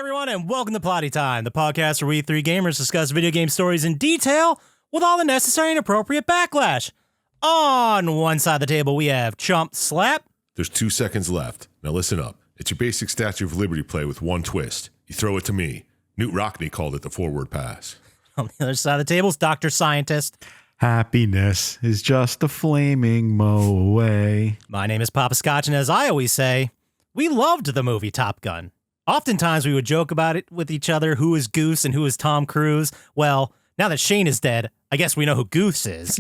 everyone, and welcome to Plotty Time, the podcast where we three gamers discuss video game stories in detail with all the necessary and appropriate backlash. On one side of the table, we have Chump Slap. There's 2 seconds left. Now listen up. It's your basic Statue of Liberty play with one twist. You throw it to me. Newt Rockney called it the forward pass. On the other side of the table is Dr. Syintist. Happiness is just a flaming mow away. My name is Poppascotch, and as I always say, we loved the movie Top Gun. Oftentimes we would joke about it with each other, who is Goose and who is Tom Cruise. Well, now that Shane is dead, I guess we know who Goose is.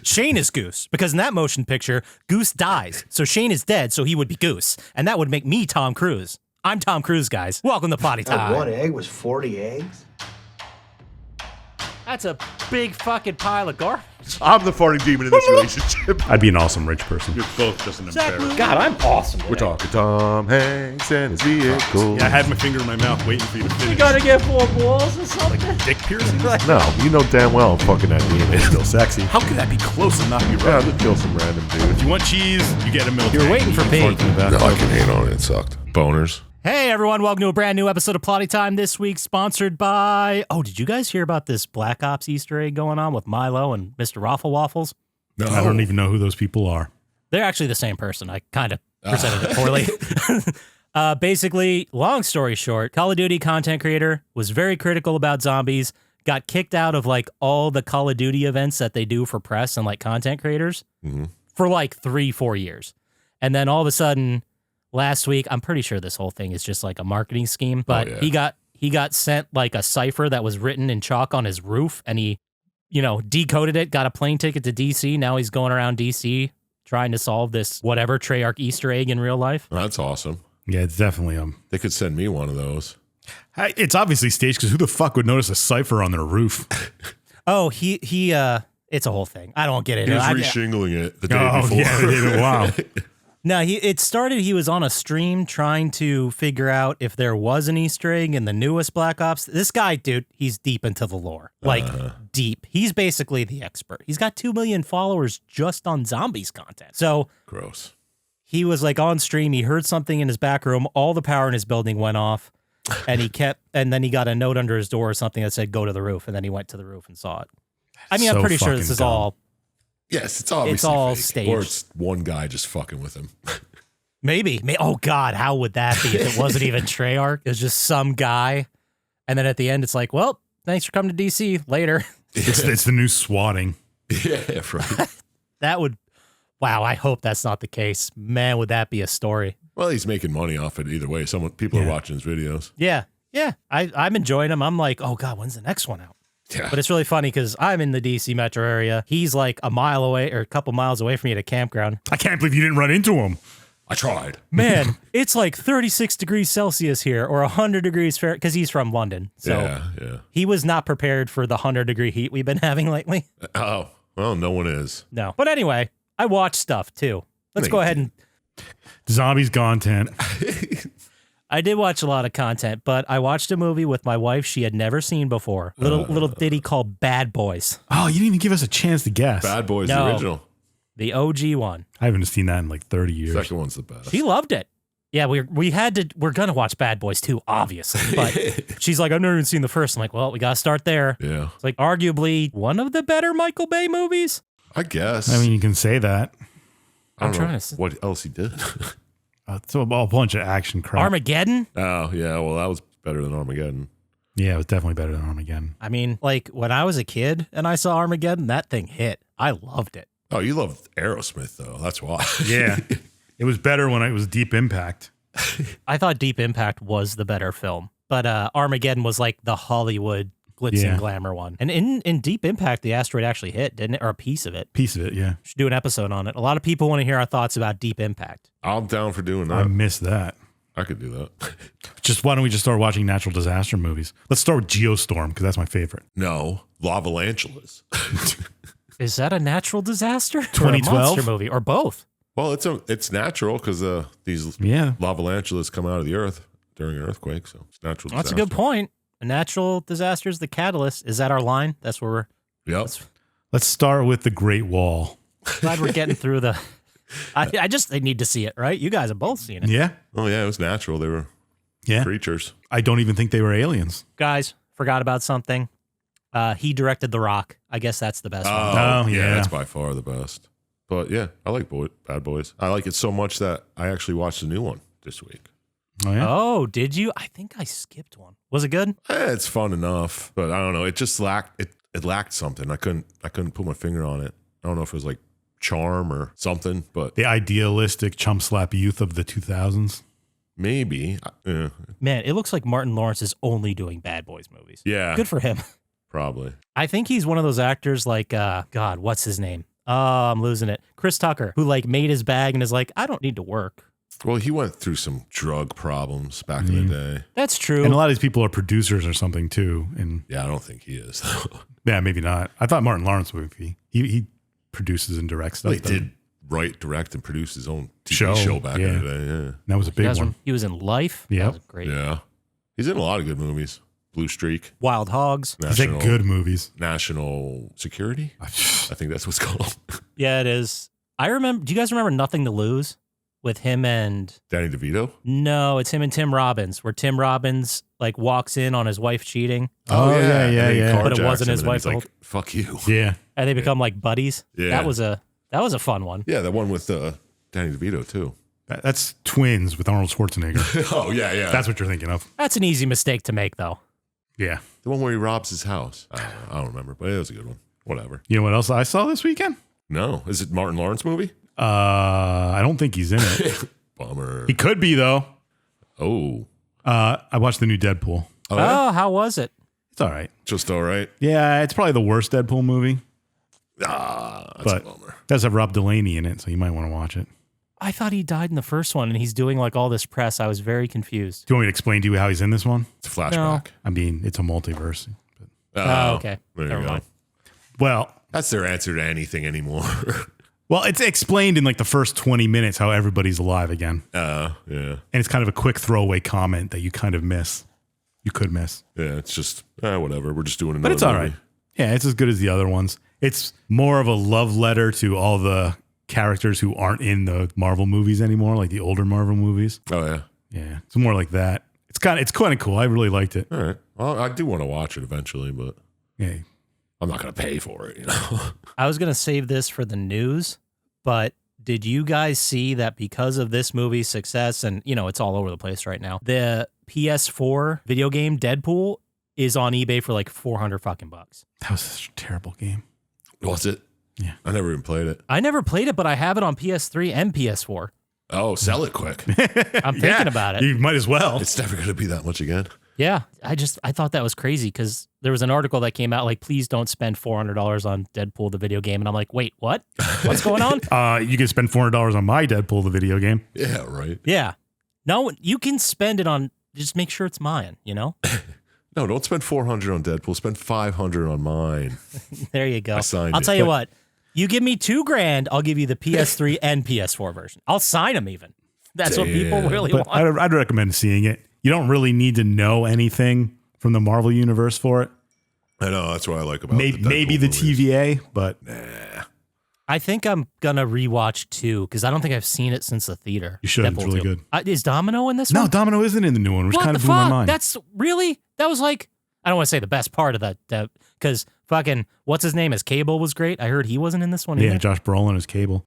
Shane is Goose, because in that motion picture, Goose dies. So Shane is dead, so he would be Goose. And that would make me Tom Cruise. I'm Tom Cruise, guys. Welcome to Plotty Time. One egg was 40 eggs? That's a big fucking pile of garbage. I'm the farting demon in this relationship. I'd be an awesome rich person. You're both just an embarrassment. God, I'm awesome. We're talking Tom Hanks and his vehicle. Yeah, I had my finger in my mouth waiting for you to finish. You gotta get 4 balls or something? Dick piercings? No, you know damn well I'm fucking that demon. It's still sexy. How could that be close and not be Yeah, right? just kill some random dude. If you want cheese, you get a milk. You're waiting for Pete. No, I can hate on it. It sucked. Boners. Hey everyone, welcome to a brand new episode of Plotty Time, this week sponsored by... Oh, did you guys hear about this Black Ops Easter egg going on with Milo and Mr. Raffle Waffles? No. I don't even know who those people are. They're actually the same person. I kind of presented it poorly. Basically, long story short, Call of Duty content creator was very critical about zombies, got kicked out of like all the Call of Duty events that they do for press and like content creators for like 3-4 years. And then all of a sudden... Last week, I'm pretty sure this whole thing is just like a marketing scheme, but he got sent like a cipher that was written in chalk on his roof, and he, decoded it, got a plane ticket to DC. Now he's going around DC trying to solve this whatever Treyarch Easter egg in real life. That's awesome. Yeah, it's definitely They could send me one of those. It's obviously staged because who the fuck would notice a cipher on their roof? Oh, he it's a whole thing. I don't get it. He was re-shingling it the day before. Yeah, they did. Wow. No, he was on a stream trying to figure out if there was an Easter egg in the newest Black Ops. This guy, dude, he's deep into the lore. Like, deep. He's basically the expert. He's got 2 million followers just on zombies content. So, Gross. he was like on stream, he heard something in his back room, all the power in his building went off, and then he got a note under his door or something that said, go to the roof, and then he went to the roof and saw it. I mean, I'm pretty sure this is all... Yes, it's obviously It's all fake. staged. Or it's one guy just fucking with him. Maybe. Oh, God, how would that be if it wasn't even Treyarch? It was just some guy. And then at the end, it's like, well, thanks for coming to DC. Later. It's the new swatting. Yeah, right. That would... Wow, I hope that's not the case. Man, would that be a story. Well, he's making money off it either way. People are watching his videos. Yeah. I'm enjoying them. I'm like, oh, God, when's the next one out? Yeah. But it's really funny because I'm in the DC metro area. He's like a mile away or a couple miles away from me at a campground. I can't believe you didn't run into him. I tried. Man, it's like 36 degrees Celsius here or 100 degrees Fahrenheit because he's from London. So Yeah. he was not prepared for the 100-degree heat we've been having lately. Oh, well, no one is. No. But anyway, I watch stuff too. Let's go ahead and... Zombies content. I did watch a lot of content, but I watched a movie with my wife she had never seen before. Little ditty called Bad Boys. Oh, you didn't even give us a chance to guess. Bad Boys, No. the original. The OG one. I haven't seen that in like 30 years. Second one's the best. She loved it. Yeah, we're gonna watch Bad Boys too, obviously. But she's like, I've never even seen the first. I'm like, well, we gotta start there. Yeah. It's like arguably one of the better Michael Bay movies. I guess. I mean, you can say that. I don't trying know to... what else he did. It's a bunch of action crap. Armageddon? Oh, yeah. Well, that was better than Armageddon. Yeah, it was definitely better than Armageddon. I mean, like when I was a kid and I saw Armageddon, that thing hit. I loved it. Oh, you love Aerosmith, though. That's why. Yeah. It was better when it was Deep Impact. I thought Deep Impact was the better film, but Armageddon was like the Hollywood glitz and glamour one. And in Deep Impact, the asteroid actually hit, didn't it? Or a piece of it. Piece of it, yeah. Should do an episode on it. A lot of people want to hear our thoughts about Deep Impact. I'm down for doing that. I missed that. I could do that. Why don't we just start watching natural disaster movies? Let's start with Geostorm, because that's my favorite. No. Lavalantulas. Is that a natural disaster? 2012? Or a monster movie? Or both? Well, it's natural because these lavalantulas come out of the earth during an earthquake, so it's natural That's disaster. a good point. A natural disaster is the catalyst. Is that our line? That's where we're... Yep. Let's start with the Great Wall. Glad we're getting through the... I just they need to see it, right? You guys have both seen it. Yeah. Oh, yeah, it was natural. They were creatures. I don't even think they were aliens. Guys, forgot about something. He directed The Rock. I guess that's the best one. Oh, yeah, yeah. that's by far the best. But yeah, I like Bad Boys. I like it so much that I actually watched the new one this week. Oh, yeah? Oh, did you? I think I skipped one. Was it good? It's fun enough, but I don't know. It just lacked it lacked something. I couldn't put my finger on it. I don't know if it was like charm or something, but The idealistic chump slap youth of the 2000s. maybe. Yeah, Man, it looks like Martin Lawrence is only doing Bad Boys movies. yeah, Good for him. probably. I think he's one of those actors like, God, what's his name? Oh, I'm losing it. Chris Tucker, who like made his bag and is like, I don't need to work. Well, he went through some drug problems back in the day. That's true. And a lot of these people are producers or something too. And Yeah, I don't think he is. yeah, maybe not. I thought Martin Lawrence would be. He produces and directs stuff. He though. did write, direct, and produce his own TV show back in the day. That was a You big guys one. He was in Life. Yep. That was great. Yeah, he's in a lot of good movies. Blue Streak, Wild Hogs. He's in good movies. National Security. I think that's what's called. Yeah, it is. I remember. Do you guys remember Nothing to Lose with him and? Danny DeVito. No, it's him and Tim Robbins, where Tim Robbins like walks in on his wife cheating, Oh, yeah, And then he yeah. But it carjacks wasn't him, his and then wife's he's fault. like, fuck you. Yeah. and they become like buddies. Yeah. That was a fun one. Yeah, the one with Danny DeVito too. That's Twins with Arnold Schwarzenegger. Oh yeah, yeah. That's what you're thinking of. That's an easy mistake to make, though. Yeah. the one where he robs his house. I don't remember, but it was a good one. Whatever. You know what else I saw this weekend? No, is it Martin Lawrence movie? I don't think he's in it. Bummer. He could be though. Oh, I watched the new Deadpool. oh, yeah? Oh, how was it? It's all right. Just all right. Yeah, it's probably the worst Deadpool movie, That's but a bummer. it does have Rob Delaney in it, so you might want to watch it. I thought he died in the first one, and he's doing like all this press. I was very confused. Do you want me to explain to you how he's in this one? It's a flashback. I mean, it's a multiverse. But, Oh, okay. There Never you go. mind. well, That's their answer to anything anymore. it's explained in like the first 20 minutes how everybody's alive again. Yeah. And it's kind of a quick throwaway comment that you kind of miss. You could miss. Yeah, it's just, whatever. We're just doing another But it's all movie. right. Yeah, it's as good as the other ones. It's more of a love letter to all the characters who aren't in the Marvel movies anymore, like the older Marvel movies. Oh, yeah. Yeah, it's more like that. It's kind of cool. I really liked it. All right. Well, I do want to watch it eventually, but Yeah. I'm not going to pay for it, you know? I was going to save this for the news, but did you guys see that because of this movie's success, and, it's all over the place right now, the PS4 video game Deadpool is on eBay for like $400 fucking bucks. That was such a terrible game. Was it? Yeah. I never even played it. I never played it, but I have it on PS3 and PS4. Oh, sell it quick. I'm thinking about it. You might as well. It's never going to be that much again. Yeah, I thought that was crazy because there was an article that came out like, please don't spend $400 on Deadpool, the video game. And I'm like, wait, what? What's going on? You can spend $400 on my Deadpool, the video game. Yeah, right. Yeah. No, you can spend it on, just make sure it's mine, No, don't spend $400 on Deadpool. Spend $500 on mine. There you go. I signed I'll it. tell you what, you give me $2,000, I'll give you the PS3 and PS4 version. I'll sign them even. That's what people Damn. really But want. I'd recommend seeing it. You don't really need to know anything from the Marvel universe for it. I know. That's what I like about Maybe the Deadpool movies. TVA, but I think I'm going to rewatch 2 because I don't think I've seen it since the theater. You should. It's Deadpool really 2. good. Is Domino in this no, one? Domino isn't in the new one, which What kind the of blew my fuck? mind. That's really, that was like, I don't want to say the best part of that because fucking, what's his name as Cable was great. I heard he wasn't in this one yeah, either. Josh Brolin is Cable.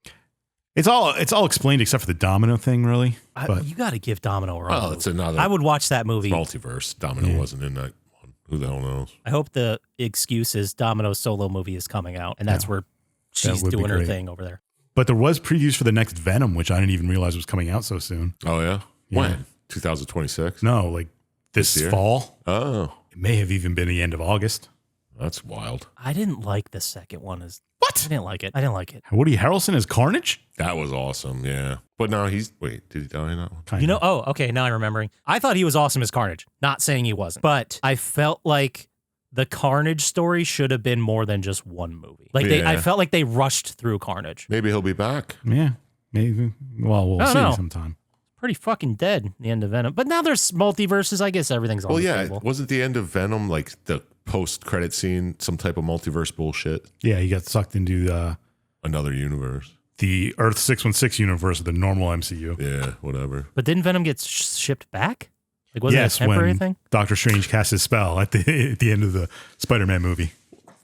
It's all explained except for the Domino thing, really. But You got to give Domino a run. Oh, it's another I would watch that movie. multiverse. Domino wasn't in that one. Who the hell knows? I hope the excuse is Domino's solo movie is coming out, and that's where she's would be doing her great. thing over there. but there was previews for the next Venom, which I didn't even realize was coming out so soon. Oh, yeah? Yeah. When? 2026? No, like this This year? fall. Oh, It may have even been the end of August. that's wild. I didn't like the second one. What? I didn't like it. I didn't like it. Woody Harrelson as Carnage? That was awesome, yeah. But now wait, did he die in that one? Kind of. Oh, okay. Now I'm remembering. I thought he was awesome as Carnage. Not saying he wasn't, but I felt like the Carnage story should have been more than just one movie. Like I Yeah. felt like they rushed through Carnage. Maybe he'll be back. Yeah, maybe. Well, we'll I don't see know. sometime. Pretty fucking dead. The end of Venom, but now there's multiverses. I guess everything's on Well, the yeah, table. wasn't the end of Venom like the post-credit scene some type of multiverse bullshit? Yeah, he got sucked into Another universe. the Earth 616 universe of the normal MCU. Yeah, whatever. But didn't Venom get shipped back? Like, was it a temporary thing? Doctor Strange cast his spell at the end of the Spider-Man movie.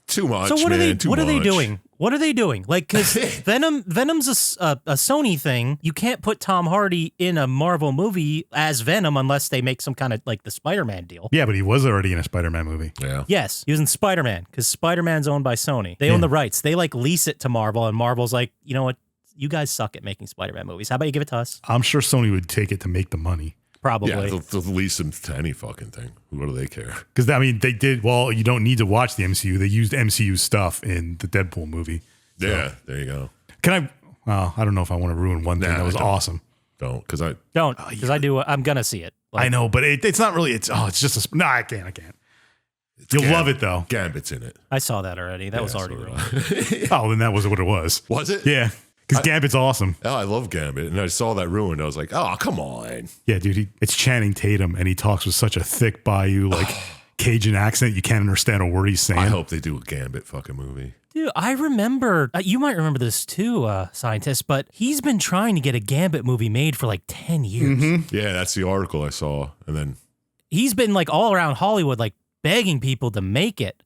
Too much. So what man, are they? too What are they much. doing? What are they doing? Like, because Venom's a Sony thing. You can't put Tom Hardy in a Marvel movie as Venom unless they make some kind of like the Spider-Man deal. Yeah, but he was already in a Spider-Man movie. Yeah. Yes, he was in Spider-Man because Spider-Man's owned by Sony. They own the rights. They like lease it to Marvel, and Marvel's like, you know what? You guys suck at making Spider-Man movies. How about you give it to us? I'm sure Sony would take it to make the money. Probably. Yeah, they'll lease him to any fucking thing. What do they care? Because, I mean, they did, well, you don't need to watch the MCU. They used MCU stuff in the Deadpool movie. So. Yeah, there you go. I don't know if I want to ruin one thing that was awesome. Don't, because I... Don't, because I do. I'm going to see it. Like, I know, but it's not really, it's just no, I can't. You'll love it, though. Gambit's in it. I saw that already. That was already so ruined. Oh, then that was what it was. Was it? Yeah. Because Gambit's awesome. Oh, I love Gambit. And I saw that ruined. I was like, oh, come on. Yeah, dude. It's Channing Tatum, and he talks with such a thick bayou, like Cajun accent. You can't understand a word he's saying. I hope they do a Gambit fucking movie. Dude, I remember, you might remember this too, Syintist, but he's been trying to get a Gambit movie made for like 10 years. Mm-hmm. Yeah, that's the article I saw. And then... He's been like all around Hollywood, like begging people to make it.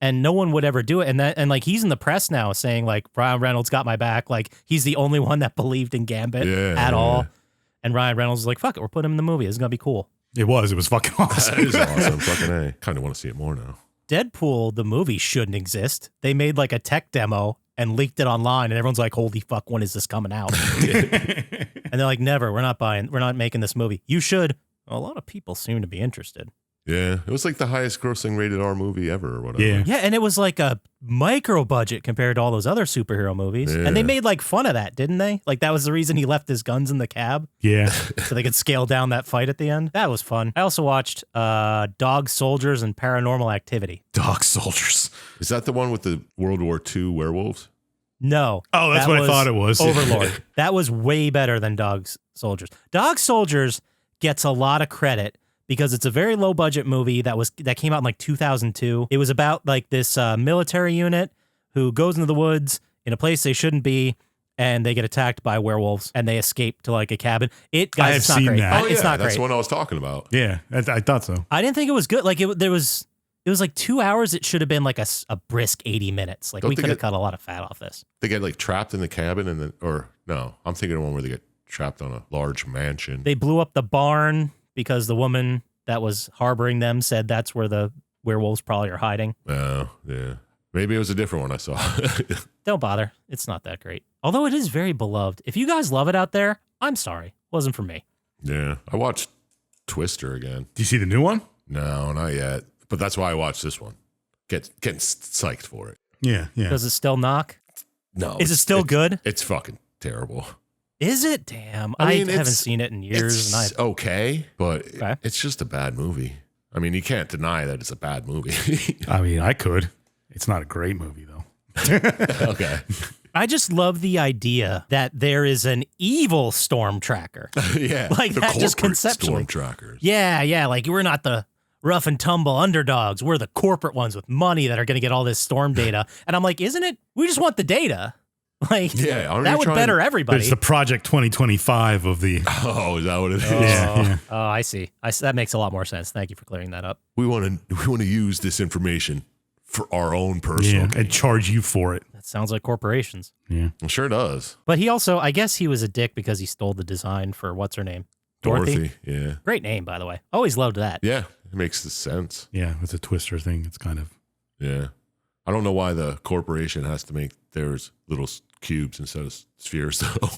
And no one would ever do it. And like he's in the press now saying like Ryan Reynolds got my back. Like he's the only one that believed in Gambit at all. And Ryan Reynolds was like, fuck it, we're putting him in the movie. It's going to be cool. It was fucking awesome. That is awesome. Fucking A. Kind of want to see it more now. Deadpool, the movie, shouldn't exist. They made like a tech demo and leaked it online. And everyone's like, holy fuck, when is this coming out? And they're like, never, we're not making this movie. You should. A lot of people seem to be interested. Yeah, it was like the highest grossing rated R movie ever or whatever. Yeah. Yeah, and it was like a micro budget compared to all those other superhero movies. Yeah. And they made like fun of that, didn't they? Like that was the reason he left his guns in the cab Yeah. so they could scale down that fight at the end. That was fun. I also watched Dog Soldiers and Paranormal Activity. Dog Soldiers. Is that the one with the World War II werewolves? No. Oh, that's that what I was thought it was. Overlord. That was way better than Dog Soldiers. Dog Soldiers gets a lot of credit because it's a very low budget movie that came out in like 2002. It was about like this military unit who goes into the woods in a place they shouldn't be, and they get attacked by werewolves, and they escape to like a cabin. I have seen that. Oh, It's yeah, not that's great. the one I was talking about. Yeah, I thought so. I didn't think it was good. Like it was like 2 hours. It should have been like a brisk 80 minutes. Like Don't we they could have get- cut a lot of fat off this. They get like trapped in the cabin and then, or no, I'm thinking of one where they get trapped on a large mansion. They blew up the barn because the woman that was harboring them said that's where the werewolves probably are hiding. Oh, yeah. Maybe it was a different one I saw. Don't bother. It's not that great. Although it is very beloved. If you guys love it out there, I'm sorry. Wasn't for me. Yeah. I watched Twister again. Do you see the new one? No, not yet. But that's why I watched this one. Getting psyched for it. Yeah. Does it still knock? No. Is it still good? It's fucking terrible. Is it? Damn. I mean, haven't it's- seen it in years. It's okay, but Okay. it's just a bad movie. I mean, you can't deny that it's a bad movie. I mean, I could. It's not a great movie, though. Okay. I just love the idea that there is an evil storm tracker. Yeah. Like the that just corporate conceptually. storm trackers. Yeah. Like we're not the rough and tumble underdogs. We're the corporate ones with money that are going to get all this storm data. And I'm like, isn't it? We just want the data. Like, Yeah, aren't that you would trying- better everybody. It's the Project 2025 of the. Oh, is that what it is? Yeah. Oh, I see. That makes a lot more sense. Thank you for clearing that up. We want to use this information for our own Yeah, personal. and charge you for it. That sounds like corporations. Yeah. It sure does. But he also, I guess he was a dick because he stole the design for what's her name? Dorothy. Yeah. Great name, by the way. Always loved that. Yeah. It makes sense. Yeah, it's a Twister thing. It's kind of. Yeah. I don't know why the corporation has to make theirs little cubes instead of spheres, though.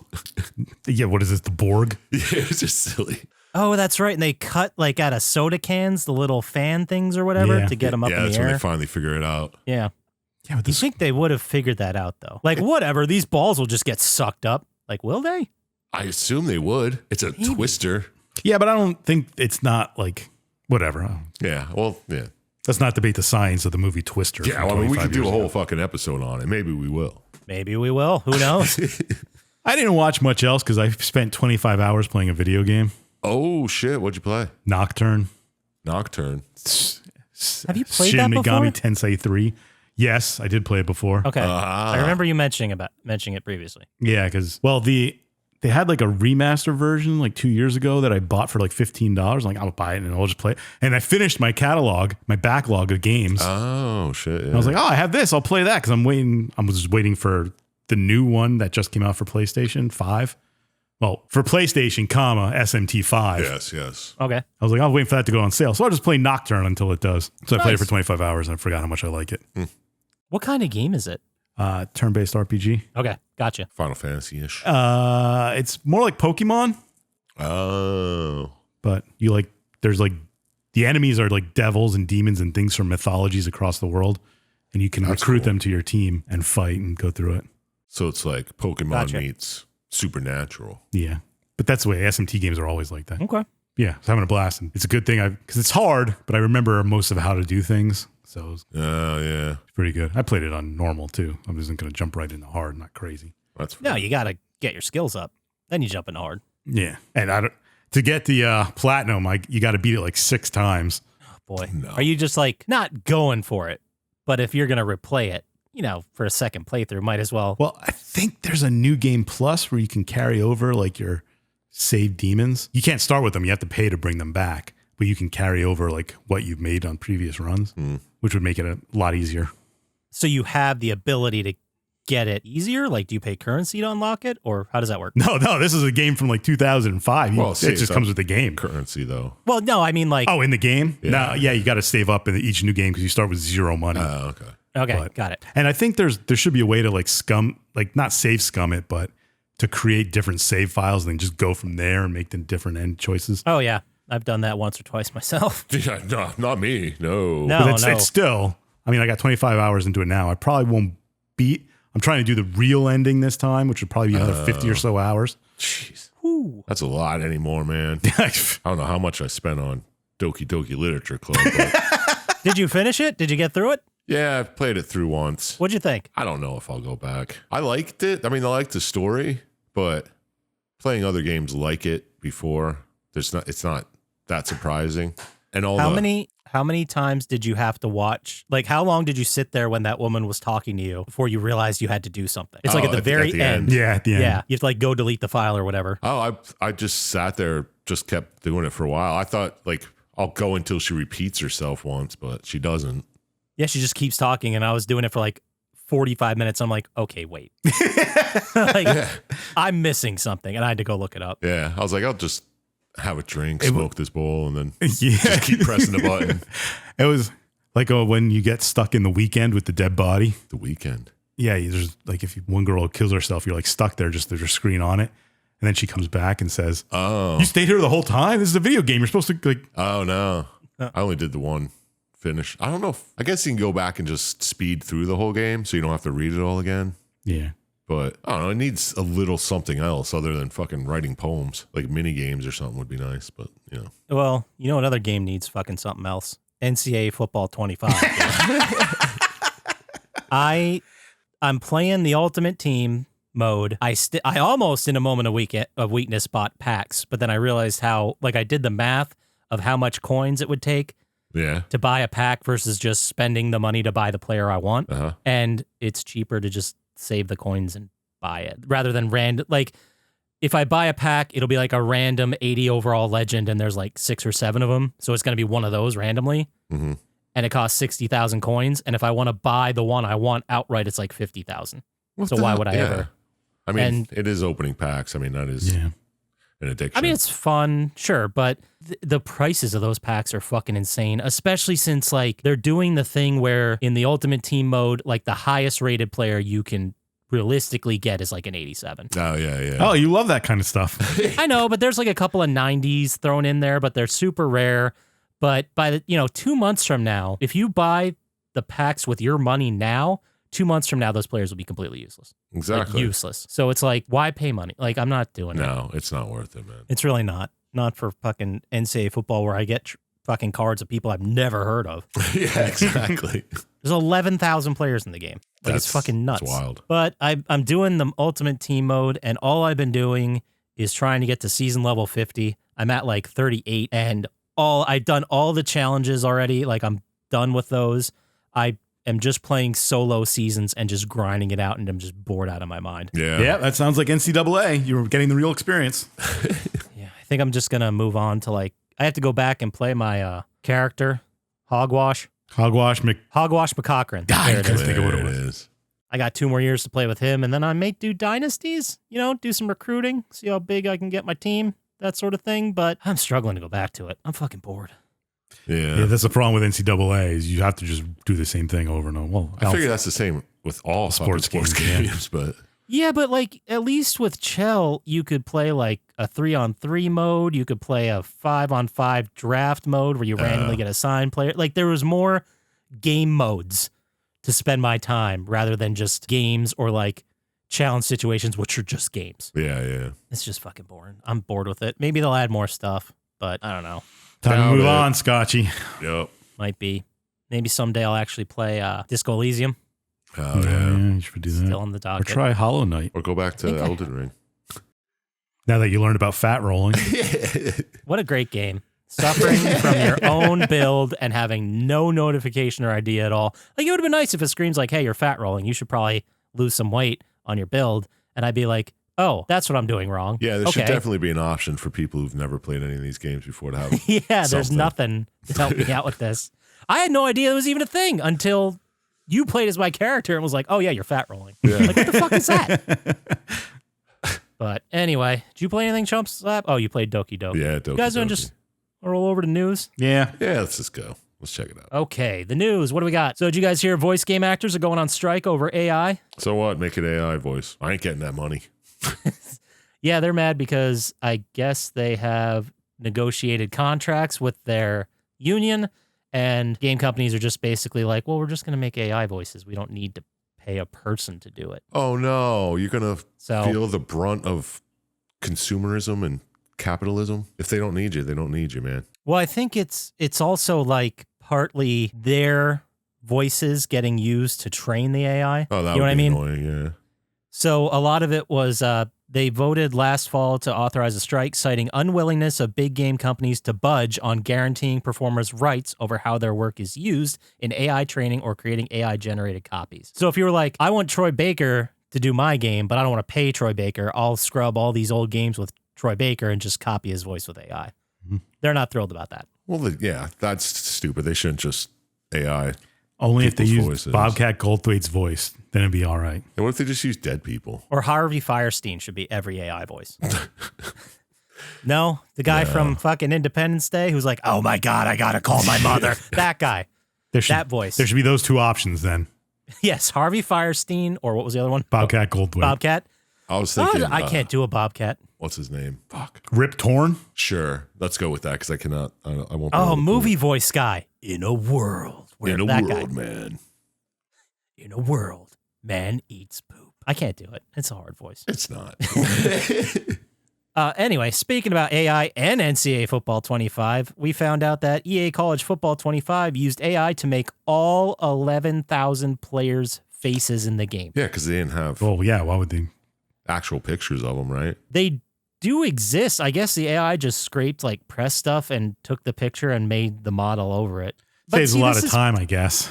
Yeah, what is this? The Borg? Yeah, it's just silly. Oh, that's right. And they cut like out of soda cans, the little fan things or whatever Yeah. to get them up Yeah, in that's the when air. they finally figure it out. Yeah. Yeah, but You this. think they would have figured that out though? Like whatever, these balls will just get sucked up. Like, will they? I assume they would. It's a Maybe. twister. Yeah, but I don't think it's not like whatever. Yeah. Well, yeah. Let's not debate the science of the movie Twister. Yeah. from Well, I mean, we 25 could do a years whole ago. fucking episode on it. Maybe we will. Maybe we will. Who knows? I didn't watch much else because I spent 25 hours playing a video game. Oh, shit. What'd you play? Nocturne. Nocturne. Have you played Shin that Megami before? Tensei 3. Yes, I did play it before. Okay. Ah. I remember you mentioning it previously. Yeah, because, well, the They had like a remaster version like 2 years ago that I bought for like $15. I'm like, I'll buy it and I'll just play it. And I finished my backlog of games. Oh, shit. Yeah. And I was like, oh, I have this. I'll play that because I was just waiting for the new one that just came out for PlayStation 5. Well, for PlayStation, SMT 5. Yes. Okay. I was like, I'll wait for that to go on sale. So I'll just play Nocturne until it does. So I played it for Nice. 25 hours and I forgot how much I like it. What kind of game is it? Turn-based RPG. Okay, gotcha. Final Fantasy-ish. It's more like Pokemon, Oh. but there's like the enemies are like devils and demons and things from mythologies across the world, and you can recruit them to your team and fight and go through it. So it's like Pokemon Gotcha. meets Supernatural. Yeah, but that's the way SMT games are always like that. Okay. Yeah, I was having a blast, and it's a good thing because it's hard, but I remember most of how to do things, so it was Oh, yeah. pretty good. I played it on normal too. I wasn't going to jump right into hard, not crazy. That's No, you got to get your skills up. Then you jump in hard. Yeah, and to get the platinum, you got to beat it like 6 times. Boy, No. are you just like not going for it? But if you're going to replay it, for a second playthrough, might as well. Well, I think there's a new game plus where you can carry over like your saved demons. You can't start with them. You have to pay to bring them back, but you can carry over like what you've made on previous runs, which would make it a lot easier. So you have the ability to get it easier? Like, do you pay currency to unlock it, or how does that work? No, this is a game from like 2005. Well, It just comes with the game. Currency, though. Well, no, I mean like. Oh, in the game? Yeah. No, yeah, you got to save up in each new game because you start with 0 money. Oh, okay. Okay, but- got it. And I think there should be a way to like not save scum it, but to create different save files and then just go from there and make the different end choices. Oh yeah, I've done that once or twice myself. Yeah, no, not me. No. No. But it's still, I mean, I got 25 hours into it now. I probably won't beat. I'm trying to do the real ending this time, which would probably be another 50 or so hours. Jeez. Ooh. That's a lot anymore, man. I don't know how much I spent on Doki Doki Literature Club. But Did you finish it? Did you get through it? yeah, I've played it through once. What'd you think? I don't know if I'll go back. I liked it. I mean, I liked the story, but playing other games like it before, it's not that surprising. And all How many times did you have to watch? Like, how long did you sit there when that woman was talking to you before you realized you had to do something? It's like Oh, at the at very the end. end. Yeah, at the end. Yeah, you have to like go delete the file or whatever. Oh, I just sat there, just kept doing it for a while. I thought like I'll go until she repeats herself once, but she doesn't. Yeah, she just keeps talking, and I was doing it for like 45 minutes. I'm like, okay, wait. Like, I'm missing something, and I had to go look it up. Yeah, I was like, I'll just have a drink, smoke this bowl, and then Yeah. just keep pressing the button. It was like when you get stuck in the weekend with the dead body. The weekend. Yeah, there's like if one girl kills herself, you're like stuck there, just there's a screen on it. And then she comes back and says, Oh. you stayed here the whole time? This is a video game. You're supposed to like, Oh, no. I only did the one finish. I don't know. I guess you can go back and just speed through the whole game so you don't have to read it all again. yeah. But I don't know. It needs a little something else other than fucking writing poems. Like mini games or something would be nice. But, Well, you know another game needs fucking something else. NCAA Football 25. I'm playing the Ultimate Team mode. I almost in a moment of weakness bought packs, but then I realized how I did the math of how much coins it would take yeah. to buy a pack versus just spending the money to buy the player I want. Uh-huh. And it's cheaper to just save the coins and buy it rather than random. Like if I buy a pack, it'll be like a random 80 overall legend and there's like 6 or 7 of them. So it's going to be one of those randomly. Mm-hmm. And it costs 60,000 coins. And if I want to buy the one I want outright, it's like 50,000. So why would I ever? I mean, And- it is opening packs. I mean, that is Yeah. an addiction. I mean, it's fun, sure, but the prices of those packs are fucking insane, especially since like they're doing the thing where in the Ultimate Team mode, like the highest rated player you can realistically get is like an 87. Oh, yeah. Oh, you love that kind of stuff. I know, but there's like a couple of 90s thrown in there, but they're super rare. But by the 2 months from now, if you buy the packs with your money now, 2 months from now, those players will be completely useless. Like, Exactly. useless. So it's like, why pay money? Like, I'm not doing it. No, it's not worth it, man. It's really not. Not for fucking NCAA football where I get fucking cards of people I've never heard of. Yeah, exactly. There's 11,000 players in the game. Like, it's fucking nuts. It's wild. But I'm doing the Ultimate Team mode, and all I've been doing is trying to get to season level 50. I'm at like 38, and I've done all the challenges already. Like, I'm done with those. I am just playing solo seasons and just grinding it out, and I'm just bored out of my mind. Yeah, that sounds like NCAA. You were getting the real experience. Yeah, I think I'm just gonna move on to I have to go back and play my character, Hogwash McCochran. I There it couldn't is. think of what it There was. I got 2 more years to play with him, and then I may do dynasties, do some recruiting, see how big I can get my team, that sort of thing. But I'm struggling to go back to it. I'm fucking bored. Yeah, that's the problem with NCAA is you have to just do the same thing over and over. Well, I figure that's the same with all Sports sports games, games, but Yeah, but at least with Chell, you could play a 3-on-3 mode. You could play a 5-on-5 draft mode where you randomly get assigned player. There was more game modes to spend my time rather than just games or challenge situations, which are just games. yeah. It's just fucking boring. I'm bored with it. Maybe they'll add more stuff, but I don't know. time to move on, Scotchy. Yep. Might be. Maybe someday I'll actually play Disco Elysium. Oh yeah. You should do that. Still on the Or docket. try Hollow Knight. Or go back to Okay. Elden Ring. Now that you learned about fat rolling. What a great game. Suffering from your own build and having no notification or idea at all. It would have been nice if it screams hey, you're fat rolling. You should probably lose some weight on your build. And I'd be like, oh, that's what I'm doing wrong. Yeah, there should Okay. definitely be an option for people who've never played any of these games before to have. Yeah, there's something. nothing to help me out with this. I had no idea it was even a thing until you played as my character and was like, oh, yeah, you're fat rolling. Yeah. What the fuck is that? But anyway, did you play anything, Chump Slap? Oh, you played Doki Doki. Yeah, You guys want to just roll over to news? Yeah. Yeah, let's just go. Let's check it out. Okay, the news. What do we got? So did you guys hear voice game actors are going on strike over AI? So what? Make it AI voice. I ain't getting that money. Yeah, they're mad because I guess they have negotiated contracts with their union, and game companies are just basically like, well, we're just going to make AI voices. We don't need to pay a person to do it. Oh no, you're gonna So feel the brunt of consumerism and capitalism. If they don't need you, they don't need you, man. well, I think it's also partly their voices getting used to train the AI. Oh, that you know would what I be mean? annoying. Yeah. So a lot of it was they voted last fall to authorize a strike, citing unwillingness of big game companies to budge on guaranteeing performers' rights over how their work is used in AI training or creating AI-generated copies. So if you were like, I want Troy Baker to do my game, but I don't want to pay Troy Baker, I'll scrub all these old games with Troy Baker and just copy his voice with AI. Mhm. They're not thrilled about that. Well, yeah, that's stupid. They shouldn't just AI. Only if they People's use voices. Bobcat Goldthwait's voice, then it'd be all right. And what if they just use dead people? Or Harvey Firestein should be every AI voice. No, the guy from fucking Independence Day who's like, oh my God, I gotta call my mother. That guy. That voice. There should be those two options then. Yes, Harvey Firestein, or what was the other one? Bobcat Goldthwait. Bobcat. I was thinking, I can't do a Bobcat. What's his name? Fuck. Rip Torn. Sure, let's go with that because I cannot. I won't. be able Oh, to movie voice guy. In a world where in a that world, guy. man. In a world, man eats poop. I can't do it. It's a hard voice. It's not. Anyway, speaking about AI and NCAA Football 25, we found out that EA College Football 25 used AI to make all 11,000 players' faces in the game. Yeah, because they didn't have Well, yeah. Why would they? actual pictures of them, right? They do exist. I guess the AI just scraped press stuff and took the picture and made the model over it. But Saves see, a lot this of is- time, I guess.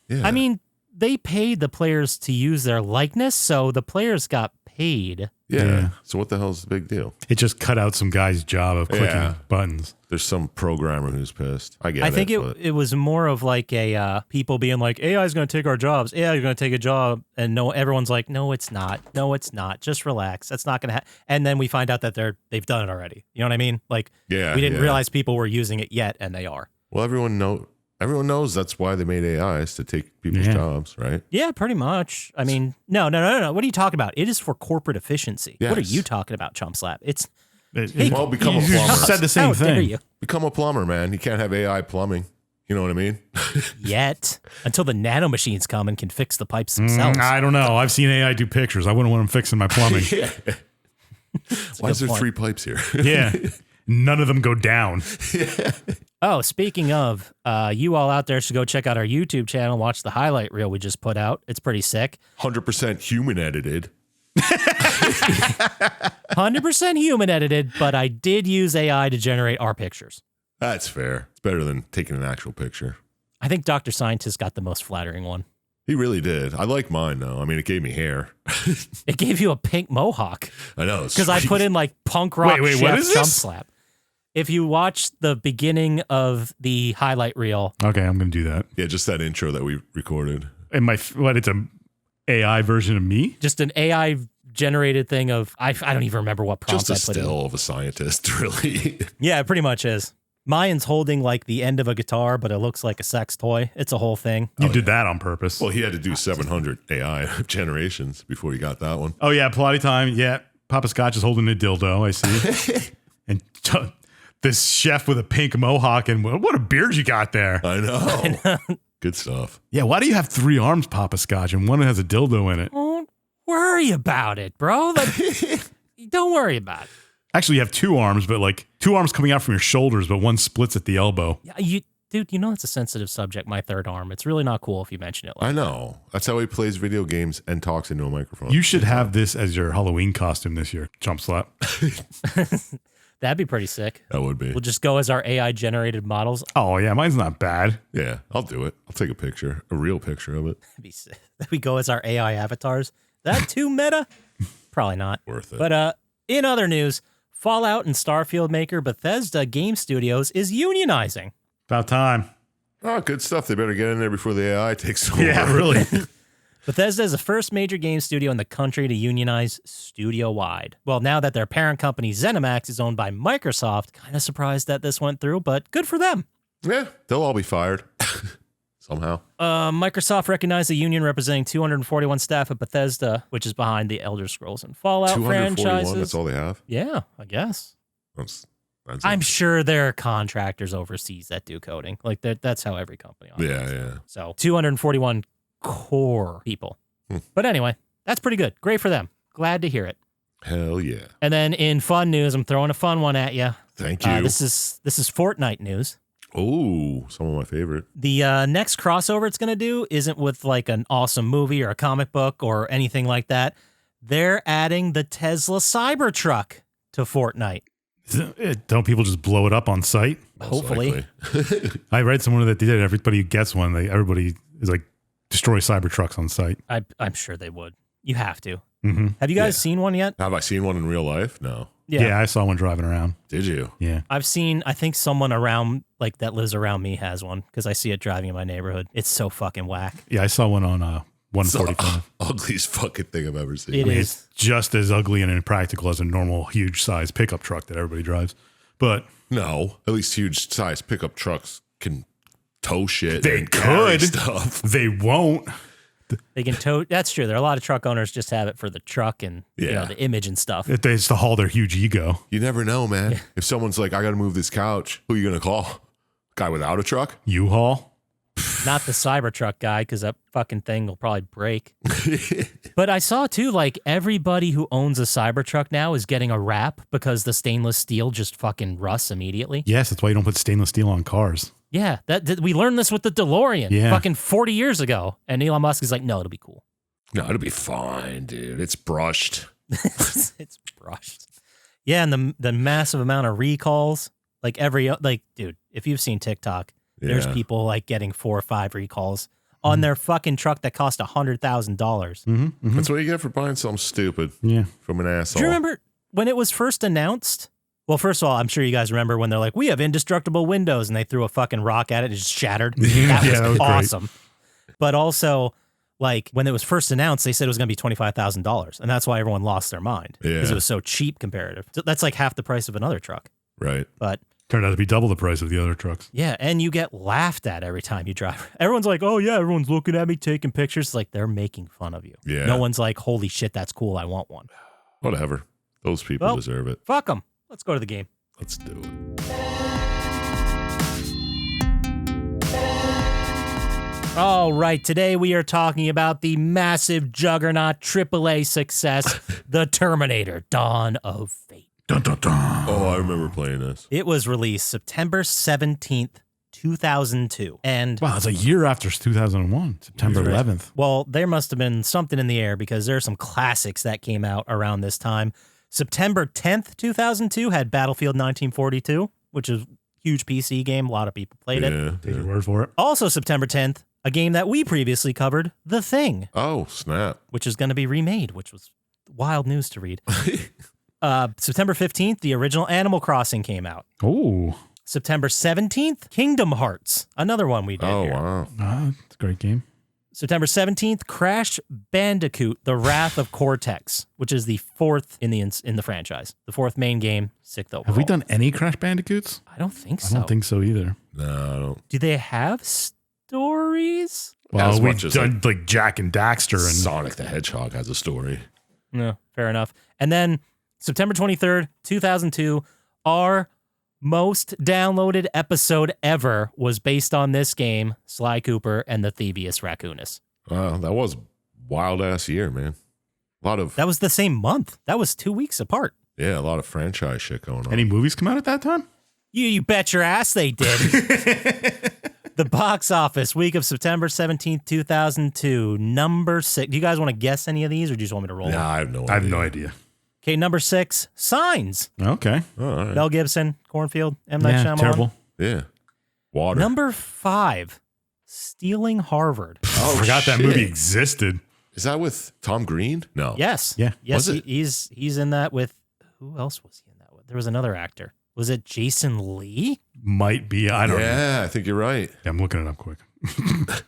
Yeah. I mean, they paid the players to use their likeness, so the players got paid. yeah. Yeah. So what the hell's the big deal? It just cut out some guy's job of clicking Yeah. buttons. There's some programmer who's pissed. I get it. I think but it was more of a people being like, AI is going to take our jobs. AI is going to take a job. And no, everyone's like, no, it's not. No, it's not. Just relax. That's not going to happen. And then we find out that they've done it already. You know what I mean? yeah, We didn't yeah. realize people were using it yet, and they are. Well, everyone knows that's why they made AIs to take people's Yeah. jobs, right? Yeah, pretty much. I mean, no. What are you talking about? It is for corporate efficiency. What are Yes. you talking about, Chump Slap? It's Well, become a you plumber. said the same how dare thing. you? Become a plumber, man. You can't have AI plumbing. You know what I mean? Yet until the nano machines come and can fix the pipes themselves. I don't know. I've seen AI do pictures. I wouldn't want them fixing my plumbing. Yeah. Why is there point. 3 pipes here? Yeah. None of them go down. Oh, speaking of, you all out there should go check out our YouTube channel, watch the highlight reel we just put out. It's pretty sick. 100% human edited. 100% human edited, but I did use AI to generate our pictures. That's fair. It's better than taking an actual picture. I think Dr. Syintist got the most flattering one. He really did. I like mine though. I mean, it gave me hair. It gave you a pink mohawk. I know. Because I put in like punk rock Wait, chef what is Chump this? Slap. If you watch the beginning of the highlight reel, Okay, I'm going to do that. Yeah, just that intro that we recorded. And it's a AI version of me? just an AI generated thing of I don't even remember what prompt Just a I put in. still of a scientist, really. Yeah, it pretty much is. Mayan's holding like the end of a guitar, but it looks like a sex toy. It's a whole thing. You did that on purpose. Well, he had to do 700 AI generations before he got that one. Oh, yeah, Plotty time. Yeah, Poppascotch is holding a dildo, I see. And this chef with a pink mohawk, and what a beard you got there. I know. Good stuff. Yeah, why do you have 3 arms, Poppascotch, and one has a dildo in it? Don't worry about it, bro. Don't worry about it. Actually, you have 2 arms, but like 2 arms coming out from your shoulders, but one splits at the elbow. Yeah, dude, you know it's a sensitive subject, my third arm. It's really not cool if you mention it. I know. That's how he plays video games and talks into a microphone. You should have this as your Halloween costume this year, Chump Slap. That'd be pretty sick. That would be. We'll just go as our AI generated models. Oh, yeah, mine's not bad. Yeah, I'll do it. I'll take a picture, a real picture of it. That'd be sick. We go as our AI avatars. That too meta? Probably not. Worth it. But in other news, Fallout and Starfield maker Bethesda Game Studios is unionizing. About time. Oh, good stuff. They better get in there before the AI takes over. Yeah, really. Bethesda is the first major game studio in the country to unionize studio-wide. Well, now that their parent company ZeniMax is owned by Microsoft, kind of surprised that this went through, but good for them. Yeah, they'll all be fired somehow. Microsoft recognized the union representing 241 staff at Bethesda, which is behind the Elder Scrolls and Fallout 241, franchises. that's all they have? Yeah, I guess. That's I'm sure there are contractors overseas that do coding. Like that's how every company operates. Yeah. So 241 core people. But anyway, that's pretty good. Great for them. Glad to hear it. Hell yeah. And then in fun news, I'm throwing a fun one at you. Thank you. This is Fortnite news. Oh, some of my favorite. The next crossover it's going to do isn't with like an awesome movie or a comic book or anything like that. They're adding the Tesla Cybertruck to Fortnite. Don't people just blow it up on site? Most Hopefully. likely. I read somewhere that they did. Everybody who gets one, everybody is like, destroy Cybertrucks on site. I'm sure they would. You have to. Mm-hmm. Have you guys seen one yet? Have I seen one in real life? No. Yeah, I saw one driving around. Did you? Yeah. I think someone around, like that lives around me has one because I see it driving in my neighborhood. It's so fucking whack. Yeah, I saw one on 145. Ugliest fucking thing I've ever seen. It is. It's just as ugly and impractical as a normal huge size pickup truck that everybody drives. But No, at least huge size pickup trucks can tow shit. They and carry could. stuff. they won't. They can tow. That's true. There are a lot of truck owners just have it for the truck and Yeah. the image and stuff. It's to haul their huge ego. You never know, man. If someone's like, I got to move this couch, who are you going to call? Guy without a truck? U-Haul? Not the Cybertruck guy because that fucking thing will probably break. But I saw too, like everybody who owns a Cybertruck now is getting a wrap because the stainless steel just fucking rusts immediately. Yes, that's why you don't put stainless steel on cars. Yeah, we learned this with the DeLorean fucking 40 years ago. And Elon Musk is like, no, it'll be cool. No, it'll be fine, dude. It's brushed. It's brushed. Yeah, and the massive amount of recalls, like dude, if you've seen TikTok, there's Yeah. people like getting 4 or 5 recalls on their fucking truck that cost $100,000. Mm-hmm. That's what you get for buying something stupid Yeah. from an asshole. Do you remember when it was first announced? Well, first of all, I'm sure you guys remember when they're like, we have indestructible windows, and they threw a fucking rock at it and it just shattered. That was, that was great. awesome. But also, like, when it was first announced, they said it was going to be $25,000, and that's why everyone lost their mind. Because Yeah. it was so cheap comparative. So that's like half the price of another truck. Right. But Turned out to be double the price of the other trucks. yeah, and you get laughed at every time you drive. Everyone's like, oh yeah, everyone's looking at me taking pictures. It's like they're making fun of you. Yeah. No one's like, holy shit, that's cool. I want one. Whatever. Those people Well- deserve it. Fuck them. Let's go to the game. Let's do it. All right, today we are talking about the massive juggernaut AAA success, The Terminator Dawn of Fate. Dun, dun, dun. Oh, I remember playing this. It was released September 17th, 2002. And, Wow, it's a year after 2001, September Right. 11th. well, there must have been something in the air because there are some classics that came out around this time. September 10th, 2002 had Battlefield 1942, which is a huge PC game. A lot of people played it. Yeah. Take your word for it. Also September 10th, a game that we previously covered, The Thing, Oh, snap. which is going to be remade, which was wild news to read. September 15th, the original Animal Crossing came out. Oh, September 17th, Kingdom Hearts, another one we did Oh, here. wow. it's a great game. September 17th, Crash Bandicoot, The Wrath of Cortex, which is the fourth in the franchise. The fourth main game, sixth overall. Have we done any Crash Bandicoots? I don't think so. I don't think so either. No, I don't. Do they have stories? Well, As we've much as, done like Jack and Daxter and Sonic the Hedgehog has a story. No, fair enough. And then September 23rd, 2002, our most downloaded episode ever was based on this game, Sly Cooper and the Thievius Raccoonus. Wow, that was wild ass year, man. A lot of That was the same month. That was 2 weeks apart. a lot of franchise shit going on. any movies come out at that time? You bet your ass they did. The box office, week of September 17th, 2002, number 6. Do you guys want to guess any of these or do you just want me to roll? Nah, I have no idea. I have no idea. Okay, number 6, Signs. Okay. Oh, all right. Mel Gibson, Cornfield, M. Night Shyamalan. terrible. Yeah. Water. Number 5, Stealing Harvard. Oh, Forgot that shit. movie existed. Is that with Tom Green? No. Yes. Yeah. Yes, Was it? he's in that with, who else was he in that with? There was another actor. Was it Jason Lee? Might be. I don't know. Yeah, I think you're right. Yeah, I'm looking it up quick.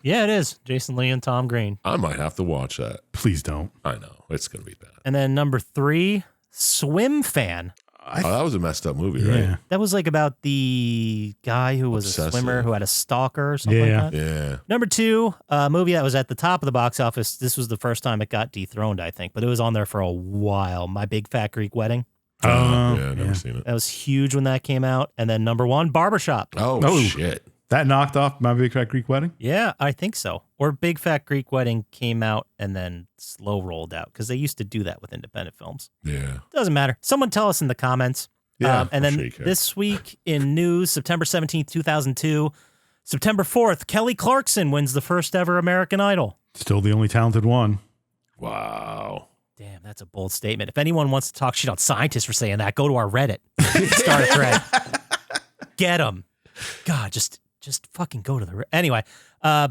Yeah, it is. Jason Lee and Tom Green. I might have to watch that. Please don't. I know. It's going to be bad. And then number 3, Swim Fan. Oh, that was a messed up movie, Yeah. right? That was like about the guy who was Obsessive. a swimmer who had a stalker or something Yeah. like that. Yeah. Number 2, a movie that was at the top of the box office. This was the first time it got dethroned, I think, but it was on there for a while. My Big Fat Greek Wedding. Yeah, never seen it. That was huge when that came out. And then number 1, Barbershop. Oh, shit. That knocked off My Big Fat Greek Wedding? Yeah, I think so. Or Big Fat Greek Wedding came out and then slow rolled out because they used to do that with independent films. Yeah. Doesn't matter. Someone tell us in the comments. Yeah, and I'm then sure you can. this week in news, September 17th, 2002, September 4th, Kelly Clarkson wins the first ever American Idol. Still the only talented one. Wow. Damn, that's a bold statement. If anyone wants to talk shit on scientists for saying that, go to our Reddit. Start a thread. Get them. God, just fucking go to the... Anyway,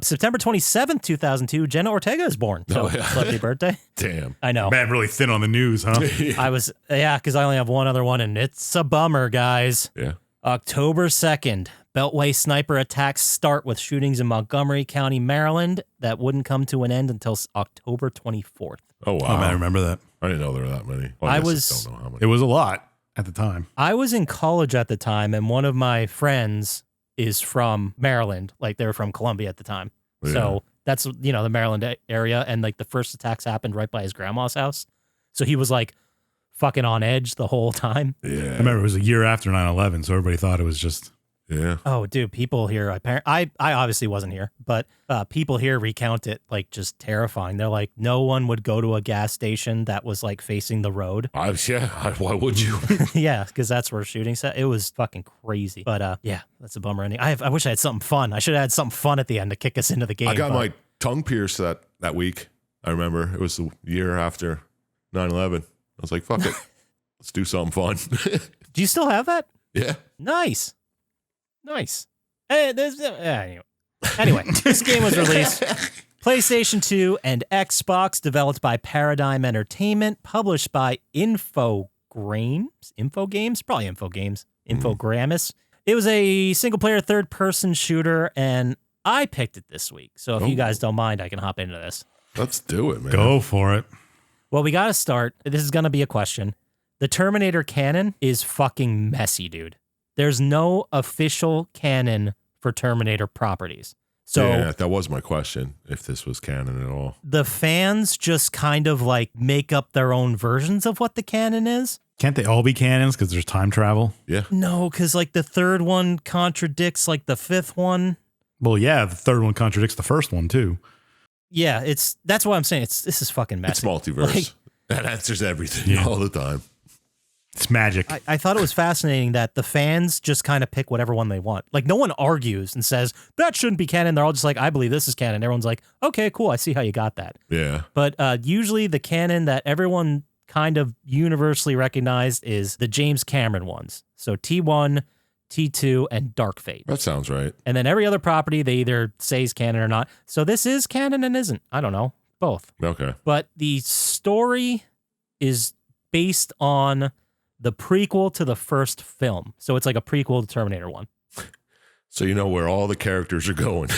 September 27th, 2002, Jenna Ortega is born. So, Oh, yeah. celebrity birthday. Damn. I know. Man, really thin on the news, huh? Because I only have one other one, and it's a bummer, guys. Yeah. October 2nd, Beltway sniper attacks start with shootings in Montgomery County, Maryland that wouldn't come to an end until October 24th. Oh, wow. Oh, man, I remember that. I didn't know there were that many. Well, I guess was- don't know how many. It was a lot at the time. I was in college at the time, and one of my friends is from Maryland. Like, they were from Columbia at the time. Yeah. So that's, the Maryland area. And, like, the first attacks happened right by his grandma's house. So he was, like, fucking on edge the whole time. I Yeah. remember it was a year after 9/11, so everybody thought it was just... Yeah. Oh, dude, people here, I obviously wasn't here, but people here recount it like just terrifying. They're like, no one would go to a gas station that was like facing the road. Why would you? Yeah, because that's where shootings at. It was fucking crazy. But yeah, that's a bummer ending. I wish I had something fun. I should have had something fun at the end to kick us into the game. I got but- my tongue pierced that week. I remember it was the year after 9/11. I was like, fuck it. Let's do something fun. Do you still have that? Yeah. Nice. Hey, anyway, this game was released PlayStation 2 and Xbox, developed by Paradigm Entertainment, published by Infogrames, Infogrames. It was a single-player third-person shooter, and I picked it this week. So if you guys don't mind, I can hop into this. Let's do it, man. Go for it. Well, we got to start. This is going to be a question. The Terminator canon is fucking messy, dude. There's no official canon for Terminator properties. So yeah, that was my question, if this was canon at all. the fans just kind of like make up their own versions of what the canon is. Can't they all be canons because there's time travel? Yeah. No, because like the third one contradicts like the fifth one. Well, yeah, the third one contradicts the first one, too. Yeah, that's what I'm saying. This is fucking messy. It's multiverse. Like, that answers everything all the time. It's magic. I thought it was fascinating that the fans just kind of pick whatever one they want. Like, no one argues and says, that shouldn't be canon. They're all just like, I believe this is canon. Everyone's like, okay, cool. I see how you got that. Yeah. But usually the canon that everyone kind of universally recognized is the James Cameron ones. So T1, T2, and Dark Fate. That sounds right. And then every other property they either say is canon or not. So this is canon and isn't. I don't know. Both. Okay. But the story is based on the prequel to the first film. So it's like a prequel to Terminator 1. So you know where all the characters are going.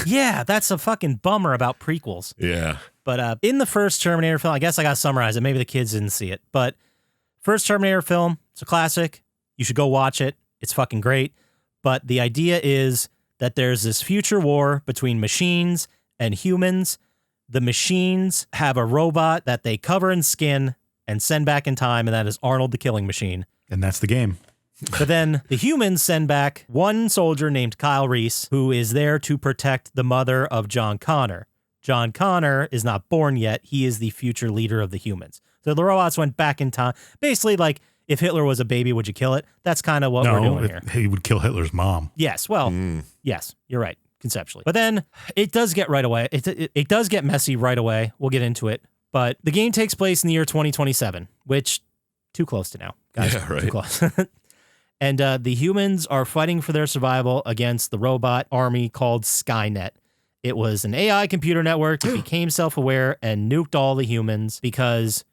Yeah, that's a fucking bummer about prequels. Yeah. But in the first Terminator film, I guess I got to summarize it. Maybe the kids didn't see it. But first Terminator film, it's a classic. You should go watch it. It's fucking great. But the idea is that there's this future war between machines and humans. The machines have a robot that they cover in skin and send back in time, and that is Arnold the Killing Machine. And that's the game. But then the humans send back one soldier named Kyle Reese, who is there to protect the mother of John Connor. John Connor is not born yet. He is the future leader of the humans. So the robots went back in time. Basically, like, if Hitler was a baby, would you kill it? That's kind of what we're doing here. He would kill Hitler's mom. Yes, well, yes, you're right, conceptually. But then it does get right away. It does get messy right away. We'll get into it. But the game takes place in the year 2027, which, too close to now, guys. Yeah, right. Too close. And the humans are fighting for their survival against the robot army called Skynet. It was an AI computer network that became self-aware and nuked all the humans because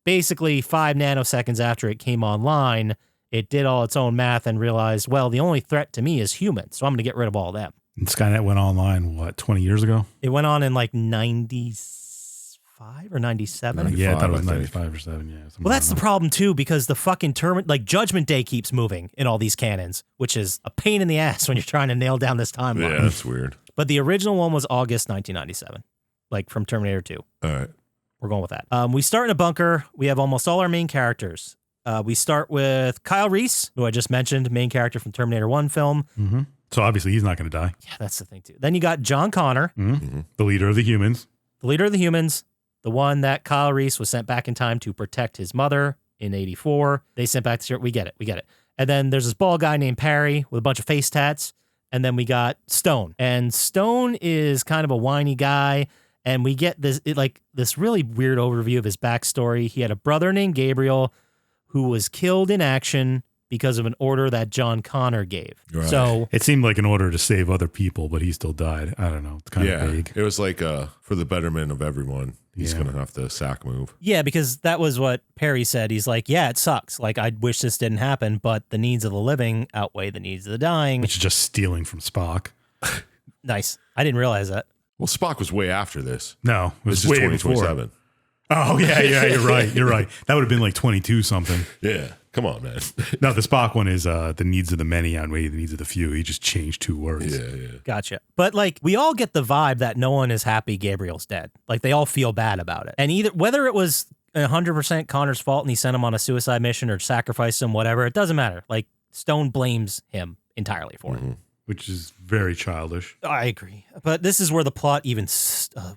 basically 5 nanoseconds after it came online, it did all its own math and realized, well, the only threat to me is humans, so I'm going to get rid of all of them. And Skynet went online, 20 years ago? It went on in like 95 or 97. Yeah, I thought it was 95, I 95 or 7, yeah. Well, that's the problem, too, because the fucking Judgment Day keeps moving in all these canons, which is a pain in the ass when you're trying to nail down this timeline. Yeah, that's weird. But the original one was August 1997, like from Terminator 2. All right. We're going with that. We start in a bunker. We have almost all our main characters. We start with Kyle Reese, who I just mentioned, main character from Terminator 1 film. Mm-hmm. So obviously he's not going to die. Yeah, that's the thing, too. Then you got John Connor, The leader of the humans. the leader of the humans, the one that Kyle Reese was sent back in time to protect his mother in 84. They sent back to... We get it. And then there's this bald guy named Perry with a bunch of face tats. And then we got Stone. And Stone is kind of a whiny guy. And we get this really weird overview of his backstory. He had a brother named Gabriel who was killed in action because of an order that John Connor gave. Right. So It seemed like an order to save other people, but he still died. I don't know. It's kind of vague. It was like for the betterment of everyone. He's Yeah. going to have to sack move. yeah, because that was what Perry said. He's like, yeah, it sucks. Like, I wish this didn't happen, but the needs of the living outweigh the needs of the dying. Which is just stealing from Spock. Nice. I didn't realize that. Well, Spock was way after this. No, it was This is way 2027. before. Oh, yeah, you're right. That would have been like 22 something. Yeah. Come on, man. No, the Spock one is the needs of the many outweigh the needs of the few. He just changed 2 words. Yeah. Gotcha. But like, we all get the vibe that no one is happy Gabriel's dead. Like, they all feel bad about it. And whether it was 100% Connor's fault and he sent him on a suicide mission or sacrificed him, whatever, it doesn't matter. Like, Stone blames him entirely for it. Which is very childish. I agree. But this is where the plot even...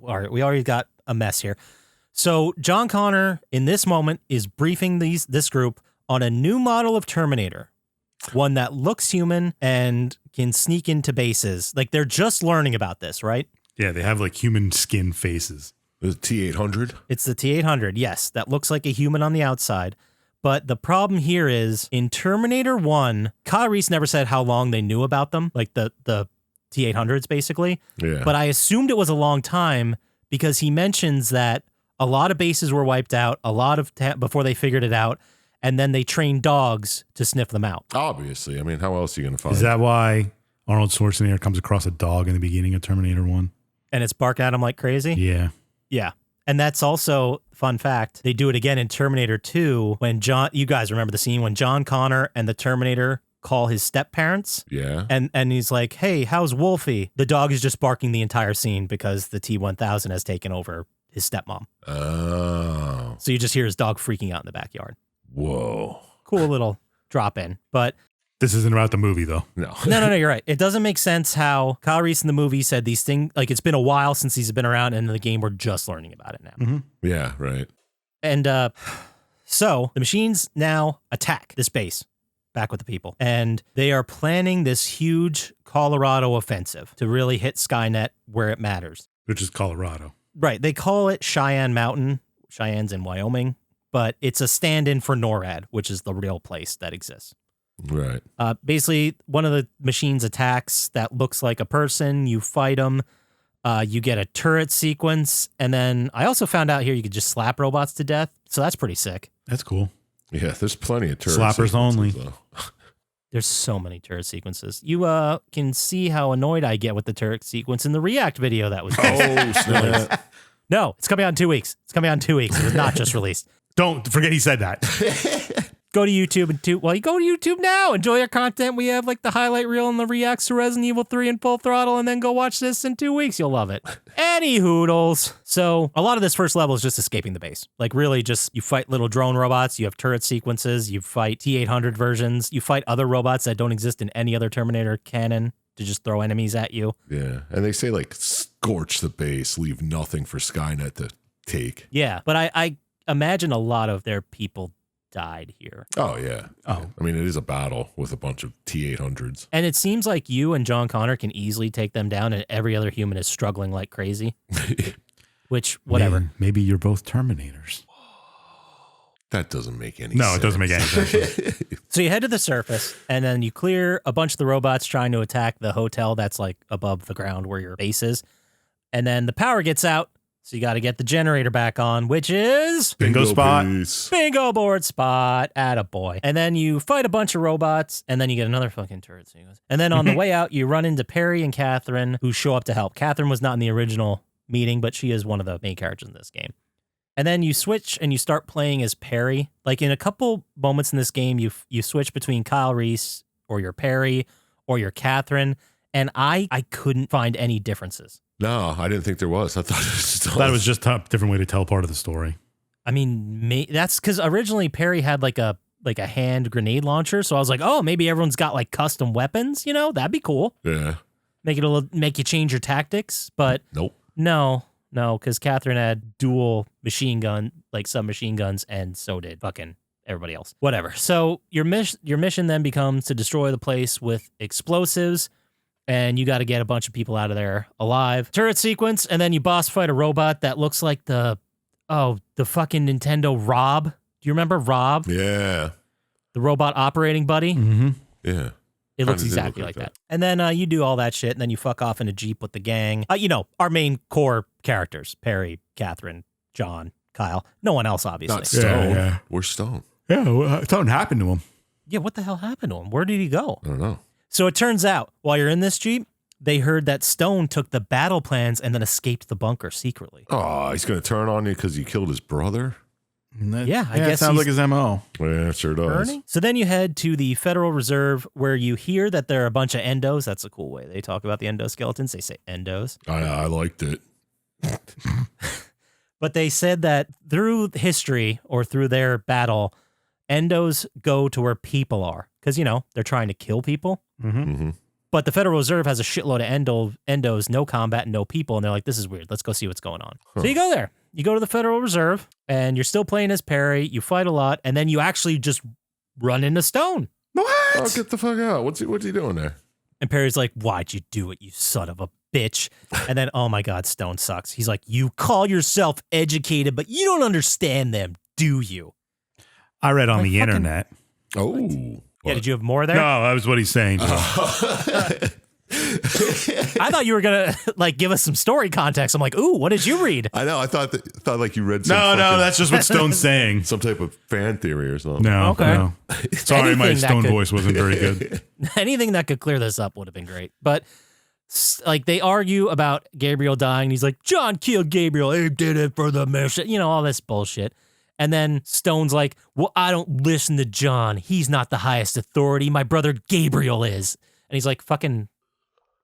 all right, we already got a mess here. So John Connor, in this moment, is briefing this group on a new model of Terminator. One that looks human and can sneak into bases. Like, they're just learning about this, right? Yeah, they have like human skin faces. The T-800? It's the T-800, yes. That looks like a human on the outside. But the problem here is, in Terminator 1, Kyle Reese never said how long they knew about them, like the T-800s, basically. Yeah. But I assumed it was a long time because he mentions that a lot of bases were wiped out, before they figured it out, and then they trained dogs to sniff them out. Obviously. I mean, how else are you going to find Is that why Arnold Schwarzenegger comes across a dog in the beginning of Terminator 1? And it's barking at him like crazy? Yeah. Yeah. And that's also, fun fact, they do it again in Terminator 2 when you guys remember the scene when John Connor and the Terminator call his step-parents? Yeah. And he's like, hey, how's Wolfie? The dog is just barking the entire scene because the T-1000 has taken over his stepmom. Oh. So you just hear his dog freaking out in the backyard. Whoa. Cool little drop in. But This isn't about the movie, though. No. no, you're right. It doesn't make sense how Kyle Reese in the movie said these things, like it's been a while since he's been around, and in the game we're just learning about it now. Yeah, right. And so the machines now attack this base back with the people, and they are planning this huge Colorado offensive to really hit Skynet where it matters. Which is Colorado. Right. They call it Cheyenne Mountain. Cheyenne's in Wyoming, but it's a stand-in for NORAD, which is the real place that exists. Right. Basically, one of the machines attacks that looks like a person. You fight them. You get a turret sequence. And then I also found out here you could just slap robots to death. So that's pretty sick. That's cool. Yeah, there's plenty of turret Slappers sequences, only. though. There's so many turret sequences. You can see how annoyed I get with the turret sequence in the React video that was released. Oh, snap. No, it's coming out in 2 weeks. It's coming out in 2 weeks. It was not just released. Don't forget he said that. Go to YouTube you go to YouTube now. Enjoy our content. We have like the highlight reel and the reacts to Resident Evil 3 in full throttle, and then go watch this in 2 weeks. You'll love it. Any hoodles. So a lot of this first level is just escaping the base. Like really just you fight little drone robots, you have turret sequences, you fight T-800 versions, you fight other robots that don't exist in any other Terminator canon to just throw enemies at you. Yeah, and they say like scorch the base, leave nothing for Skynet to take. Yeah, but I imagine a lot of their people died here. Oh, yeah. Oh. I mean, it is a battle with a bunch of T-800s. And it seems like you and John Connor can easily take them down, and every other human is struggling like crazy. Which, whatever. Maybe you're both Terminators. That doesn't make any sense. No, it doesn't make any sense. So you head to the surface, and then you clear a bunch of the robots trying to attack the hotel that's like above the ground where your base is. And then the power gets out, so you got to get the generator back on, which is... Bingo spot. piece. Bingo board spot. Attaboy. And then you fight a bunch of robots, and then you get another fucking turret sequence. And then on the way out, you run into Perry and Catherine, who show up to help. Catherine was not in the original meeting, but she is one of the main characters in this game. And then you switch and you start playing as Perry. Like in a couple moments in this game, you switch between Kyle Reese or your Perry or your Catherine, and I couldn't find any differences. No, I didn't think there was. I thought That was just a different way to tell part of the story. I mean, that's because originally Perry had like a hand grenade launcher, so I was like, oh, maybe everyone's got like custom weapons. You know, that'd be cool. Yeah. Make you change your tactics, but Nope. no, because Catherine had dual machine gun, like submachine guns, and so did fucking everybody else. Whatever. So your mission then becomes to destroy the place with explosives. And you got to get a bunch of people out of there alive. Turret sequence, and then you boss fight a robot that looks like the fucking Nintendo Rob. Do you remember Rob? Yeah. The robot operating buddy? Mm-hmm. Yeah. It looks Kinda did exactly look like like that. And then you do all that shit, and then you fuck off in a Jeep with the gang. Our main core characters, Perry, Catherine, John, Kyle. No one else, obviously. Not Stone. Yeah. Where's Stone? Yeah, something happened to him. Yeah, what the hell happened to him? Where did he go? I don't know. So it turns out, while you're in this Jeep, they heard that Stone took the battle plans and then escaped the bunker secretly. Oh, he's going to turn on you because you killed his brother? Yeah, I guess it sounds he's like his MO. Yeah, it sure does. Burning? So then you head to the Federal Reserve where you hear that there are a bunch of endos. That's a cool way they talk about the endoskeletons. They say endos. I liked it. But they said that through history or through their battle, endos go to where people are. Because, they're trying to kill people. Mm-hmm. Mm-hmm. But the Federal Reserve has a shitload of endos, no combat, and no people. And they're like, this is weird. Let's go see what's going on. Huh. So you go there. You go to the Federal Reserve, and you're still playing as Perry. You fight a lot, and then you actually just run into Stone. Oh, get the fuck out. What's he doing there? And Perry's like, why'd you do it, you son of a bitch? And then, oh my God, Stone sucks. He's like, you call yourself educated, but you don't understand them, do you? I read on the internet. Oh. Yeah, did you have more there? No, that was what he's saying. I thought you were going to give us some story context. I'm like, ooh, what did you read? I know. I thought like you read some No, fucking- that's just what Stone's saying. some type of fan theory or something. No, Okay. no. Sorry, my Anything that Stone could- voice wasn't very good. Anything that could clear this up would have been great. But they argue about Gabriel dying. He's like, John killed Gabriel. He did it for the mission. All this bullshit. And then Stone's like, well, I don't listen to John. He's not the highest authority. My brother Gabriel is. And he's like, fucking,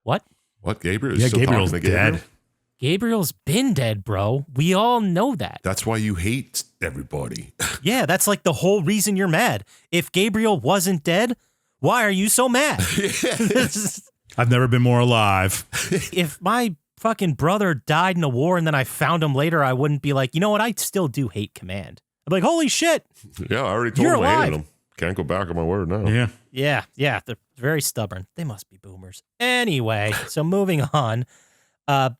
what? What? Gabriel? Yeah, Still Gabriel's talking to Gabriel? dead. Gabriel's been dead, bro. We all know that. That's why you hate everybody. Yeah, that's like the whole reason you're mad. If Gabriel wasn't dead, why are you so mad? I've never been more alive. If my fucking brother died in a war and then I found him later, I wouldn't be like, you know what? I still do hate Command. I'm like, holy shit. Yeah, I already told You're him I hated alive. him. Can't go back on my word now. Yeah. Yeah, they're very stubborn. They must be boomers. Anyway, so moving on,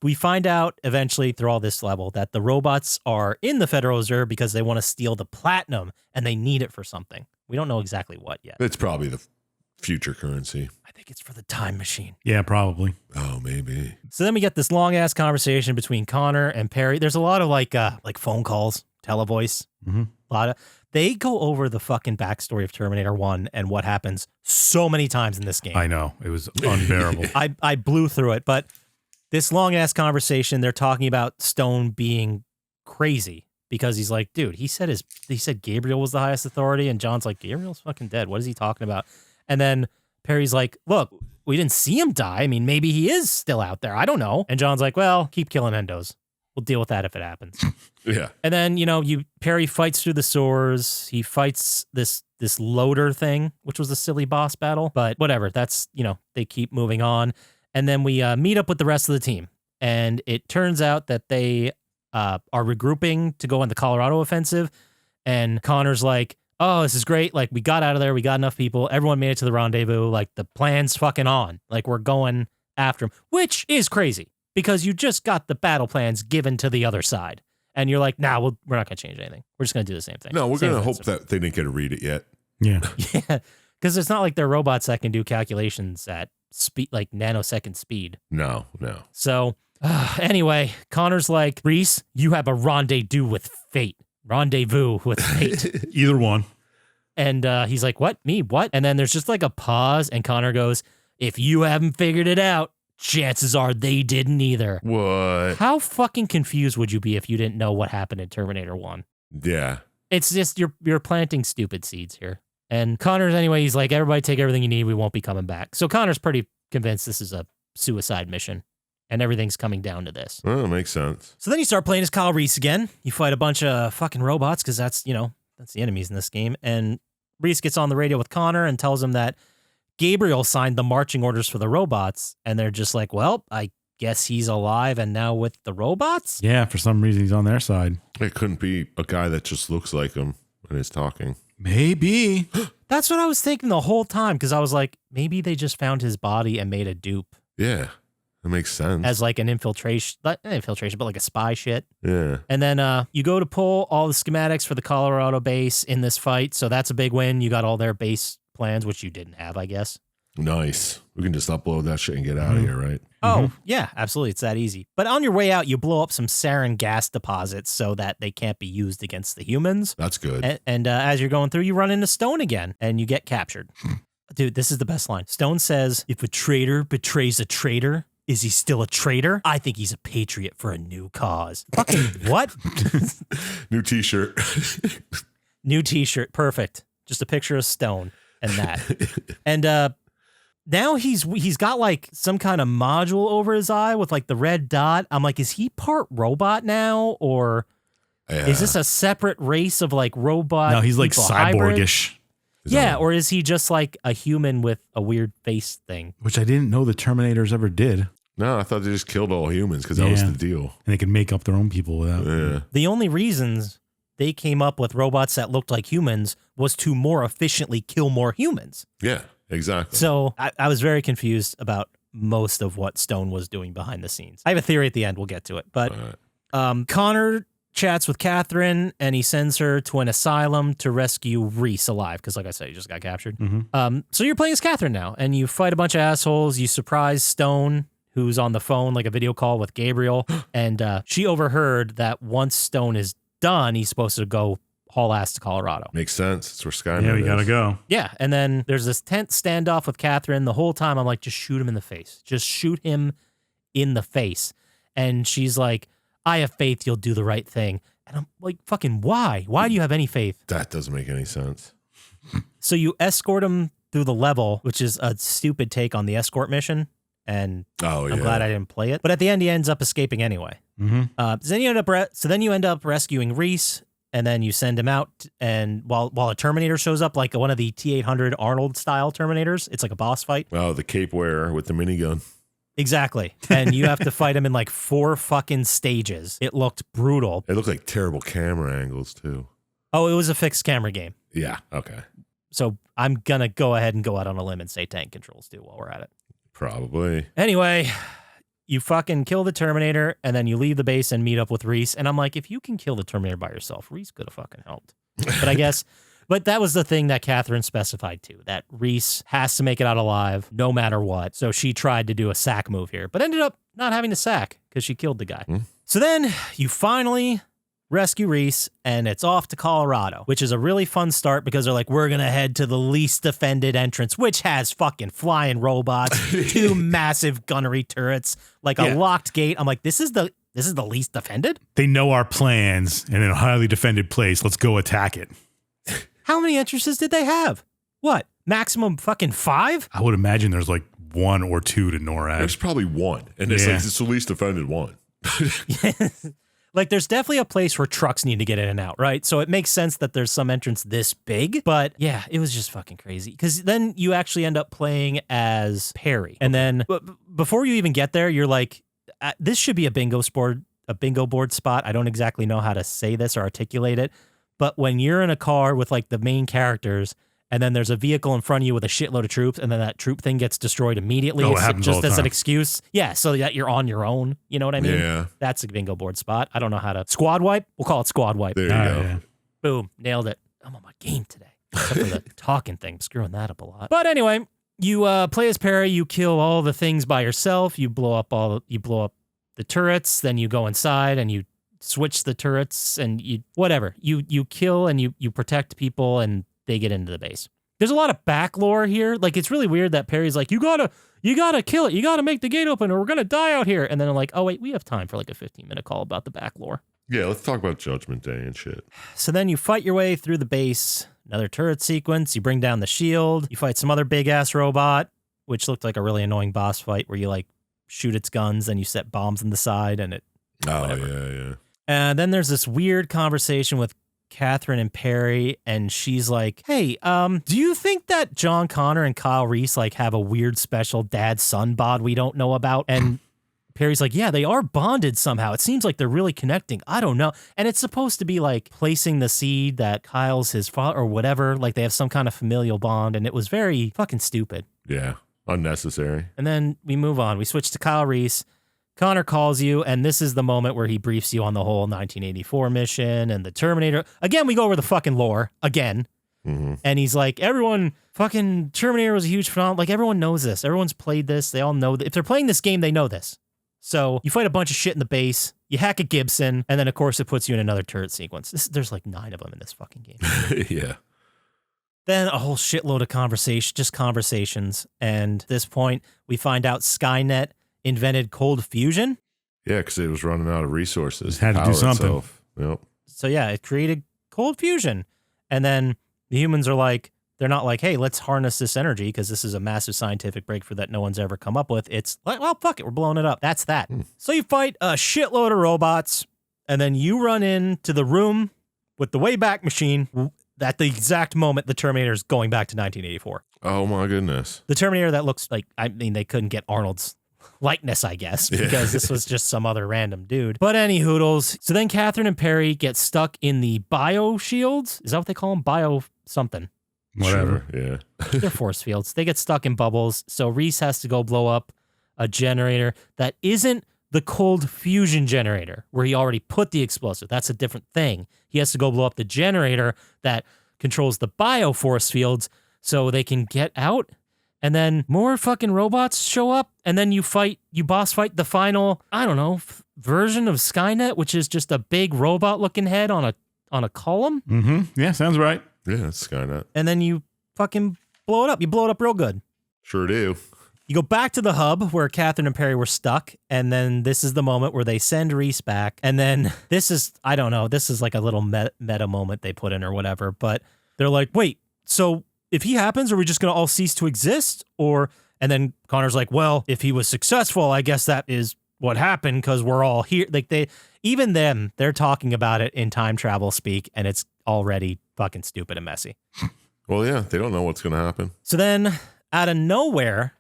we find out eventually through all this level that the robots are in the Federal Reserve because they want to steal the platinum and they need it for something. We don't know exactly what yet. It's probably the future currency. I think it's for the time machine. Yeah, probably. Oh, maybe. So then we get this long ass conversation between Connor and Perry. There's a lot of like phone calls, televoice. Mhm. A lot of they go over the fucking backstory of Terminator 1 and what happens so many times in this game. I know. It was unbearable. I blew through it, but this long ass conversation, they're talking about Stone being crazy because he's like, dude, he said Gabriel was the highest authority, and John's like, Gabriel's fucking dead. What is he talking about? And then Perry's like, look, we didn't see him die. I mean, maybe he is still out there. I don't know. And John's like, well, keep killing endos. We'll deal with that if it happens. Yeah. And then, Perry fights through the sewers. He fights this loader thing, which was a silly boss battle, but whatever. That's, they keep moving on. And then we meet up with the rest of the team. And it turns out that they are regrouping to go on the Colorado offensive. And Connor's like, oh, this is great. Like, we got out of there. We got enough people. Everyone made it to the rendezvous. Like, the plan's fucking on. Like, we're going after him, which is crazy because you just got the battle plans given to the other side. And you're like, nah, we're not going to change anything. We're just going to do the same thing. No, we're Same going to hope offensive. that they didn't get to read it yet. Yeah. Yeah, because it's not like they're robots that can do calculations at speed, like nanosecond speed. No. So anyway, Connor's like, Reese, you have a rendezvous with fate. Rendezvous with fate. Either one. And he's like, what? Me? What? And then there's just like a pause, and Connor goes, if you haven't figured it out, chances are they didn't either. What? How fucking confused would you be if you didn't know what happened in Terminator 1? Yeah. It's just you're planting stupid seeds here. And Connor's anyway, he's like, everybody take everything you need. We won't be coming back. So Connor's pretty convinced this is a suicide mission, and everything's coming down to this. Oh, makes sense. So then you start playing as Kyle Reese again. You fight a bunch of fucking robots because that's the enemies in this game. And Reese gets on the radio with Connor and tells him that Gabriel signed the marching orders for the robots. And they're just like, well, I guess he's alive and now with the robots? Yeah, for some reason he's on their side. It couldn't be a guy that just looks like him and is talking. Maybe. That's what I was thinking the whole time because I was like, maybe they just found his body and made a dupe Yeah. That makes sense. as like an infiltration, not infiltration, but like a spy shit. Yeah. And then you go to pull all the schematics for the Colorado base in this fight. So that's a big win. You got all their base plans, which you didn't have, I guess. Nice. We can just upload that shit and get out of here, right? Oh, yeah, absolutely. It's that easy. But on your way out, you blow up some sarin gas deposits so that they can't be used against the humans. That's good. And as you're going through, you run into Stone again and you get captured. Dude, this is the best line. Stone says, if a traitor betrays a traitor, is he still a traitor? I think he's a patriot for a new cause. Fucking what? New t-shirt. New t-shirt. Perfect. Just a picture of Stone and that. And now he's got like some kind of module over his eye with like the red dot. I'm like, is he part robot now? Or is this a separate race of like robot? No, he's like people hybrid? cyborgish, Yeah, or is he just like a human with a weird face thing? which I didn't know the Terminators ever did. No, I thought they just killed all humans because that was Yeah. the deal. And they could make up their own people without. Yeah. The only reasons they came up with robots that looked like humans was to more efficiently kill more humans. Yeah, exactly. So I was very confused about most of what Stone was doing behind the scenes. I have a theory at the end. We'll get to it. But Connor chats with Catherine and he sends her to an asylum to rescue Reese alive because, like I said, he just got captured. So you're playing as Catherine now and you fight a bunch of assholes. You surprise Stone, who's on the phone, like a video call with Gabriel. And she overheard that once Stone is done, he's supposed to go haul ass to Colorado. Makes sense. It's where Skynet Yeah, we gotta is. go. Yeah, and then there's this tense standoff with Catherine. The whole time I'm like, just shoot him in the face. Just shoot him in the face. And she's like, I have faith you'll do the right thing. And I'm like, fucking why? Why do you have any faith? That doesn't make any sense. So you escort him through the level, which is a stupid take on the escort mission. And Oh, yeah. I'm glad I didn't play it. But at the end, he ends up escaping anyway. So then you end up rescuing Reese, and then you send him out. And while a Terminator shows up, like one of the T-800 Arnold style Terminators, it's like a boss fight. Oh, the cape wearer with the minigun. Exactly. And you have to fight him in like 4 fucking stages. It looked brutal. It looked like terrible camera angles, too. Oh, it was a fixed camera game. Yeah, okay. So I'm going to go ahead and go out on a limb and say tank controls too while we're at it. Probably. Anyway, you fucking kill the Terminator and then you leave the base and meet up with Reese. And I'm like, if you can kill the Terminator by yourself, Reese could have fucking helped. But I guess But that was the thing that Catherine specified too, that Reese has to make it out alive no matter what. So she tried to do a sack move here, but ended up not having to sack because she killed the guy. So then you finally rescue Reese, and it's off to Colorado, which is a really fun start because they're like, we're going to head to the least defended entrance, which has fucking flying robots, 2 massive gunnery turrets, like a locked gate. I'm like, this is the least defended? They know our plans, and in a highly defended place, let's go attack it. How many entrances did they have? What? Maximum fucking 5? I would imagine there's like 1 or 2 to NORAD. There's probably 1. And it's like, it's the least offended one. Like, there's definitely a place where trucks need to get in and out, right? So it makes sense that there's some entrance this big. But yeah, it was just fucking crazy. Because then you actually end up playing as Perry. And then before you even get there, you're like, this should be a bingo board spot. I don't exactly know how to say this or articulate it. But when you're in a car with like the main characters, and then there's a vehicle in front of you with a shitload of troops, and then that troop thing gets destroyed immediately. Oh, it happens all just the as an time. excuse. Yeah, so that you're on your own. You know what I mean? Yeah. That's a bingo board spot. I don't know how to... Squad wipe? We'll call it squad wipe. There you go. Yeah. Boom. Nailed it. I'm on my game today. Except for the talking thing. I'm screwing that up a lot. But anyway, you play as Perry. You kill all the things by yourself. You blow up the turrets. Then you go inside and you switch the turrets and you kill and you protect people and they get into the base. There's a lot of back lore here. Like, it's really weird that Perry's like, you gotta kill it. You gotta make the gate open or we're gonna die out here. And then I'm like, oh wait, we have time for like a 15-minute call about the back lore. Yeah, let's talk about Judgment Day and shit. So then you fight your way through the base, another turret sequence, you bring down the shield, you fight some other big-ass robot, which looked like a really annoying boss fight where you, like, shoot its guns and you set bombs in the side and it... whatever. Yeah. And then there's this weird conversation with Catherine and Perry, and she's like, hey, do you think that John Connor and Kyle Reese, like, have a weird special dad-son bod we don't know about? And... Perry's like, yeah, they are bonded somehow. It seems like they're really connecting. I don't know. And it's supposed to be like placing the seed that Kyle's his father or whatever. Like they have some kind of familial bond. And it was very fucking stupid. Yeah. Unnecessary. And then we move on. We switch to Kyle Reese. Connor calls you. And this is the moment where he briefs you on the whole 1984 mission and the Terminator. Again, we go over the fucking lore again. Mm-hmm. And he's like, everyone, fucking Terminator was a huge phenomenon. Like everyone knows this. Everyone's played this. They all know that. If they're playing this game, they know this. So you fight a bunch of shit in the base, you hack a Gibson, and then of course it puts you in another turret sequence. There's like 9 of them in this fucking game. Yeah. Then a whole shitload of conversations. And at this point, we find out Skynet invented cold fusion. Yeah, because it was running out of resources. Had to do Power something. itself. Yep. So yeah, it created cold fusion. And then the humans are like, they're not like, hey, let's harness this energy because this is a massive scientific breakthrough that no one's ever come up with. It's like, well, fuck it, we're blowing it up. That's that. So you fight a shitload of robots, and then you run into the room with the Wayback Machine at the exact moment the Terminator is going back to 1984. Oh, my goodness. The Terminator that looks like, I mean, they couldn't get Arnold's likeness, I guess, because this was just some other random dude. But any hoodles. So then Catherine and Perry get stuck in the bio shields. Is that what they call them? Bio something. Whatever. Sure, yeah. They're force fields. They get stuck in bubbles. So Reese has to go blow up a generator that isn't the cold fusion generator where he already put the explosive. That's a different thing. He has to go blow up the generator that controls the bio force fields so they can get out. And then more fucking robots show up. And then you boss fight the final, I don't know, version of Skynet, which is just a big robot looking head on a column. Mm-hmm. Yeah, sounds right. Yeah, it's Skynet. And then you fucking blow it up. You blow it up real good. Sure do. You go back to the hub where Catherine and Perry were stuck. And then this is the moment where they send Reese back. And then this is, I don't know, this is like a little meta moment they put in or whatever. But they're like, wait, so if he happens, are we just going to all cease to exist? And then Connor's like, well, if he was successful, I guess that is what happened because we're all here. Like they're talking about it in time travel speak, and it's already fucking stupid and messy. Well, yeah, they don't know what's going to happen. So then, out of nowhere,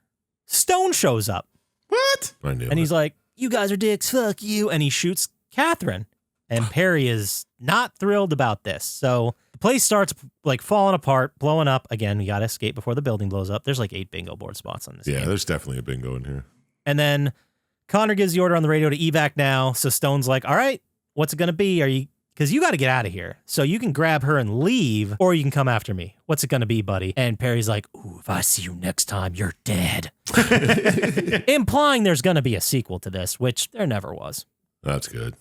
Stone shows up. What? I knew And he's like, you guys are dicks, fuck you. And he shoots Catherine. And Perry is not thrilled about this. So the place starts like falling apart, blowing up. Again, you got to escape before the building blows up. There's like 8 bingo board spots on this game. there's definitely a bingo in here. And then Connor gives the order on the radio to evac now. So Stone's like, all right, what's it going to be? Are you because you got to get out of here. So you can grab her and leave, or you can come after me. What's it going to be, buddy? And Perry's like, ooh, if I see you next time, you're dead. Implying there's going to be a sequel to this, which there never was. That's good.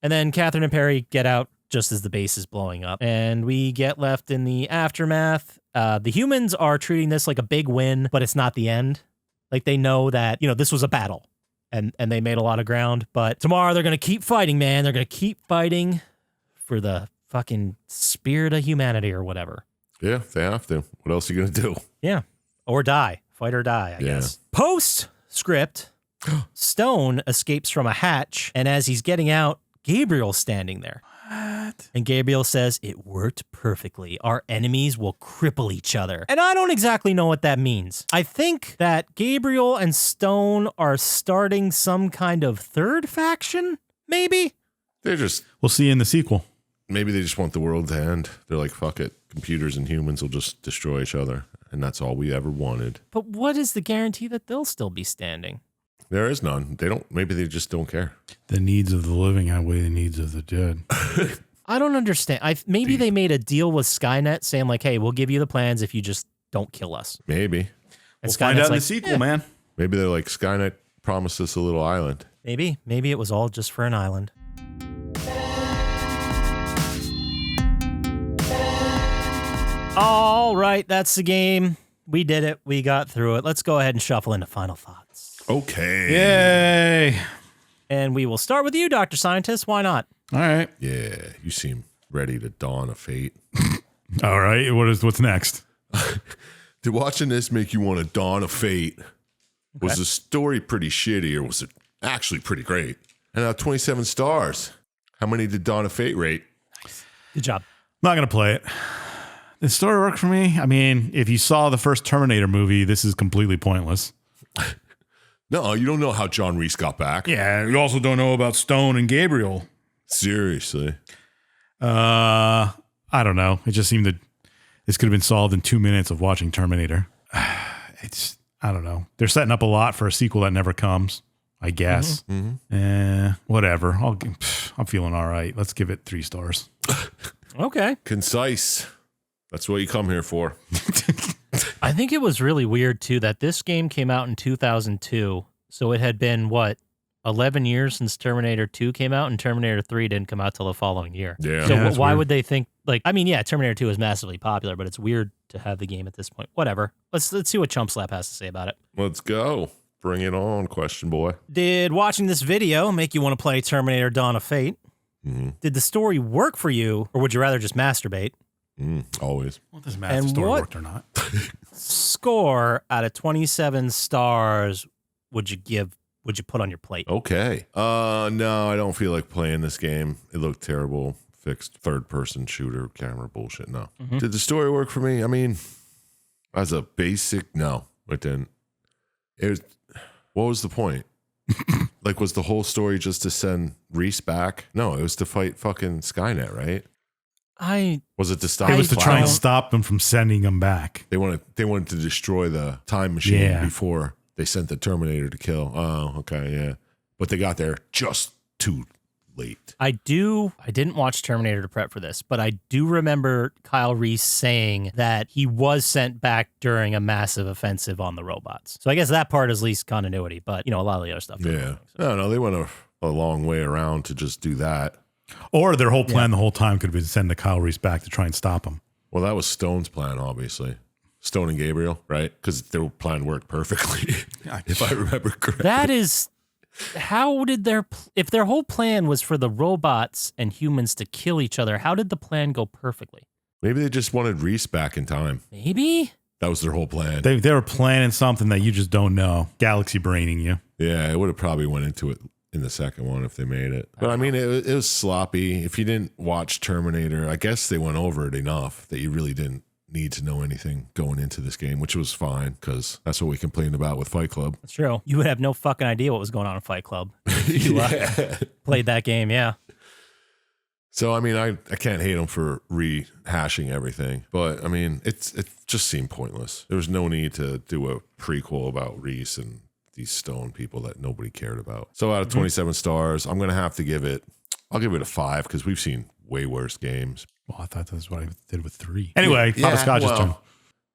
And then Catherine and Perry get out just as the base is blowing up. And we get left in the aftermath. The humans are treating this like a big win, but it's not the end. Like they know that, this was a battle and they made a lot of ground. But tomorrow they're going to keep fighting, man. They're going to keep fighting for the fucking spirit of humanity or whatever. Yeah, they have to. What else are you going to do? Yeah. Or die. Fight or die, I guess. Postscript, Stone escapes from a hatch, and as he's getting out, Gabriel's standing there. What? And Gabriel says, it worked perfectly. Our enemies will cripple each other. And I don't exactly know what that means. I think that Gabriel and Stone are starting some kind of third faction, maybe? We'll see in the sequel. Maybe they just want the world to end. They're like, fuck it. Computers and humans will just destroy each other. And that's all we ever wanted. But what is the guarantee that they'll still be standing? There is none. Maybe they just don't care. The needs of the living outweigh the needs of the dead. I don't understand. Maybe they made a deal with Skynet saying like, hey, we'll give you the plans if you just don't kill us. Maybe. And We'll find out in the like, sequel, man. Maybe they're like, Skynet promised us a little island. Maybe it was all just for an island. All right, that's the game. We did it. We got through it. Let's go ahead and shuffle into final thoughts. Okay. Yay. And we will start with you, Dr. Syintist. Why not? All right. Yeah, you seem ready to dawn of fate. All right. What's next? Did watching this make you want to dawn of fate? Okay. Was the story pretty shitty, or was it actually pretty great? And now 27 stars. How many did Dawn of Fate rate? Good job. Not going to play it. The story worked for me. I mean, if you saw the first Terminator movie, this is completely pointless. No, you don't know how John Reese got back. Yeah, you also don't know about Stone and Gabriel. Seriously. I don't know. It just seemed that this could have been solved in 2 minutes of watching Terminator. I don't know. They're setting up a lot for a sequel that never comes, I guess. Whatever. I'm feeling all right. Let's give it 3 stars. Okay. Concise. That's what you come here for. I think it was really weird, too, that this game came out in 2002. So it had been, 11 years since Terminator 2 came out, and Terminator 3 didn't come out till the following year. Yeah. So that's why weird. would they think, Terminator 2 is massively popular, but it's weird to have the game at this point. Whatever. Let's see what Chump Slap has to say about it. Let's go. Bring it on, question boy. Did watching this video make you want to play Terminator Dawn of Fate? Mm-hmm. Did the story work for you, or would you rather just masturbate? Always. Well, it doesn't matter if the story worked or not. Score out of 27 stars would you put on your plate? Okay. No, I don't feel like playing this game. It looked terrible. Fixed third-person shooter camera bullshit. No. Mm-hmm. Did the story work for me? I mean, as a basic, no, it didn't. What was the point? Was the whole story just to send Reese back? No, it was to fight fucking Skynet, right? Was it to stop? It was to try and don't- stop them from sending them back. They wanted to destroy the time machine Yeah. before they sent the Terminator to kill. Oh, okay, yeah. But they got there just too late. I didn't watch Terminator to prep for this, but I do remember Kyle Reese saying that he was sent back during a massive offensive on the robots. So I guess that part is least continuity, but a lot of the other stuff. Yeah. No, they went a long way around to just do that. Or their whole plan the whole time could have been send the Kyle Reese back to try and stop him. Well, that was Stone's plan, obviously. Stone and Gabriel, right? Because their plan worked perfectly, if I remember correctly. That is, how did if their whole plan was for the robots and humans to kill each other, how did the plan go perfectly? Maybe they just wanted Reese back in time. Maybe? That was their whole plan. They were planning something that you just don't know. Galaxy braining you. Yeah, it would have probably went into it in the second one if they made it. But I mean, it was sloppy. If you didn't watch Terminator, I guess they went over it enough that you really didn't need to know anything going into this game, which was fine because that's what we complained about with Fight Club. That's true. You would have no fucking idea what was going on in Fight Club. If you played that game, yeah. So, I mean, I can't hate them for rehashing everything, but I mean, it just seemed pointless. There was no need to do a prequel about Reese and these Stone people that nobody cared about. So out of 27 stars, I'll give it a 5 because we've seen way worse games. Well, I thought that's what I did with 3. Anyway, Yeah, Poppascotch's well, turn.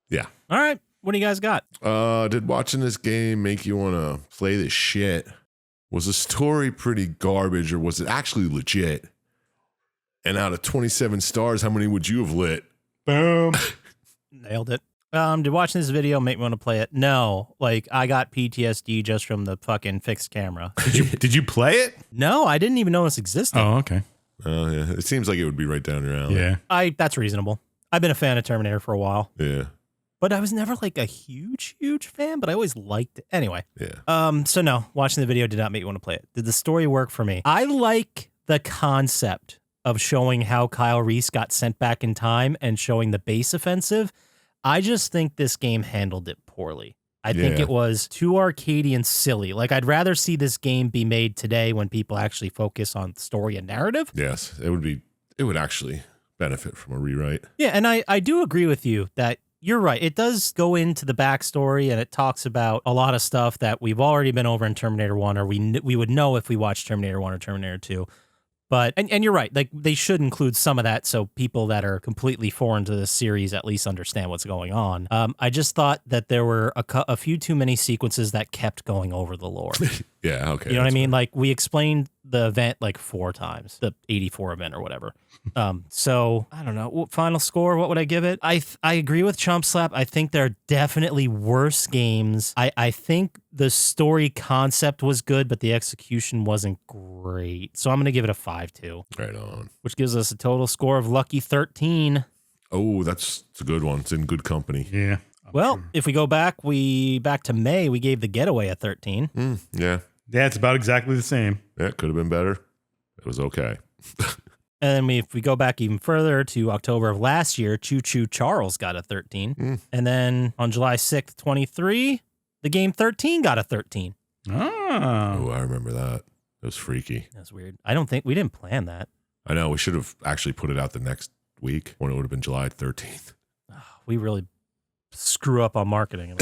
Yeah. All right. What do you guys got? Did watching this game make you want to play this shit? Was the story pretty garbage or was it actually legit? And out of 27 stars, how many would you have lit? Boom. Nailed it. Did watching this video make me want to play it? No. Like, I got PTSD just from the fucking fixed camera. Did you play it? No, I didn't even know this existed. Oh, okay. Oh, yeah. It seems like it would be right down your alley. Yeah. That's reasonable. I've been a fan of Terminator for a while. Yeah. But I was never like a huge fan, but I always liked it. Anyway. Yeah. So no, watching the video did not make me want to play it. Did the story work for me? I like the concept of showing how Kyle Reese got sent back in time and showing the base offensive. I just think this game handled it poorly. I think it was too arcadey and silly. Like, I'd rather see this game be made today when people actually focus on story and narrative. Yes. It would actually benefit from a rewrite. Yeah, and I do agree with you that you're right. It does go into the backstory and it talks about a lot of stuff that we've already been over in Terminator 1 or we would know if we watched Terminator 1 or Terminator 2. But, and you're right, like they should include some of that so people that are completely foreign to this series at least understand what's going on. I just thought that there were a few too many sequences that kept going over the lore. Yeah, okay. You know what I mean? Like, we explained the event like 4 times, the 84 event or whatever. So, I don't know. Final score, what would I give it? I agree with Chump Slap. I think there are definitely worse games. I think the story concept was good, but the execution wasn't great. So I'm going to give it a 5-2. Right on. Which gives us a total score of lucky 13. Oh, it's a good one. It's in good company. Yeah. Well, if we go back to May, we gave The Getaway a 13. Yeah. Yeah, it's about exactly the same. Yeah, it could have been better. It was okay. And then if we go back even further to October of last year, Choo Choo Charles got a 13. And then on July 6th, 23, the game 13 got a 13. Oh, I remember that. It was freaky. That's weird. I don't think we didn't plan that. I know. We should have actually put it out the next week when it would have been July 13th. We really screw up on marketing.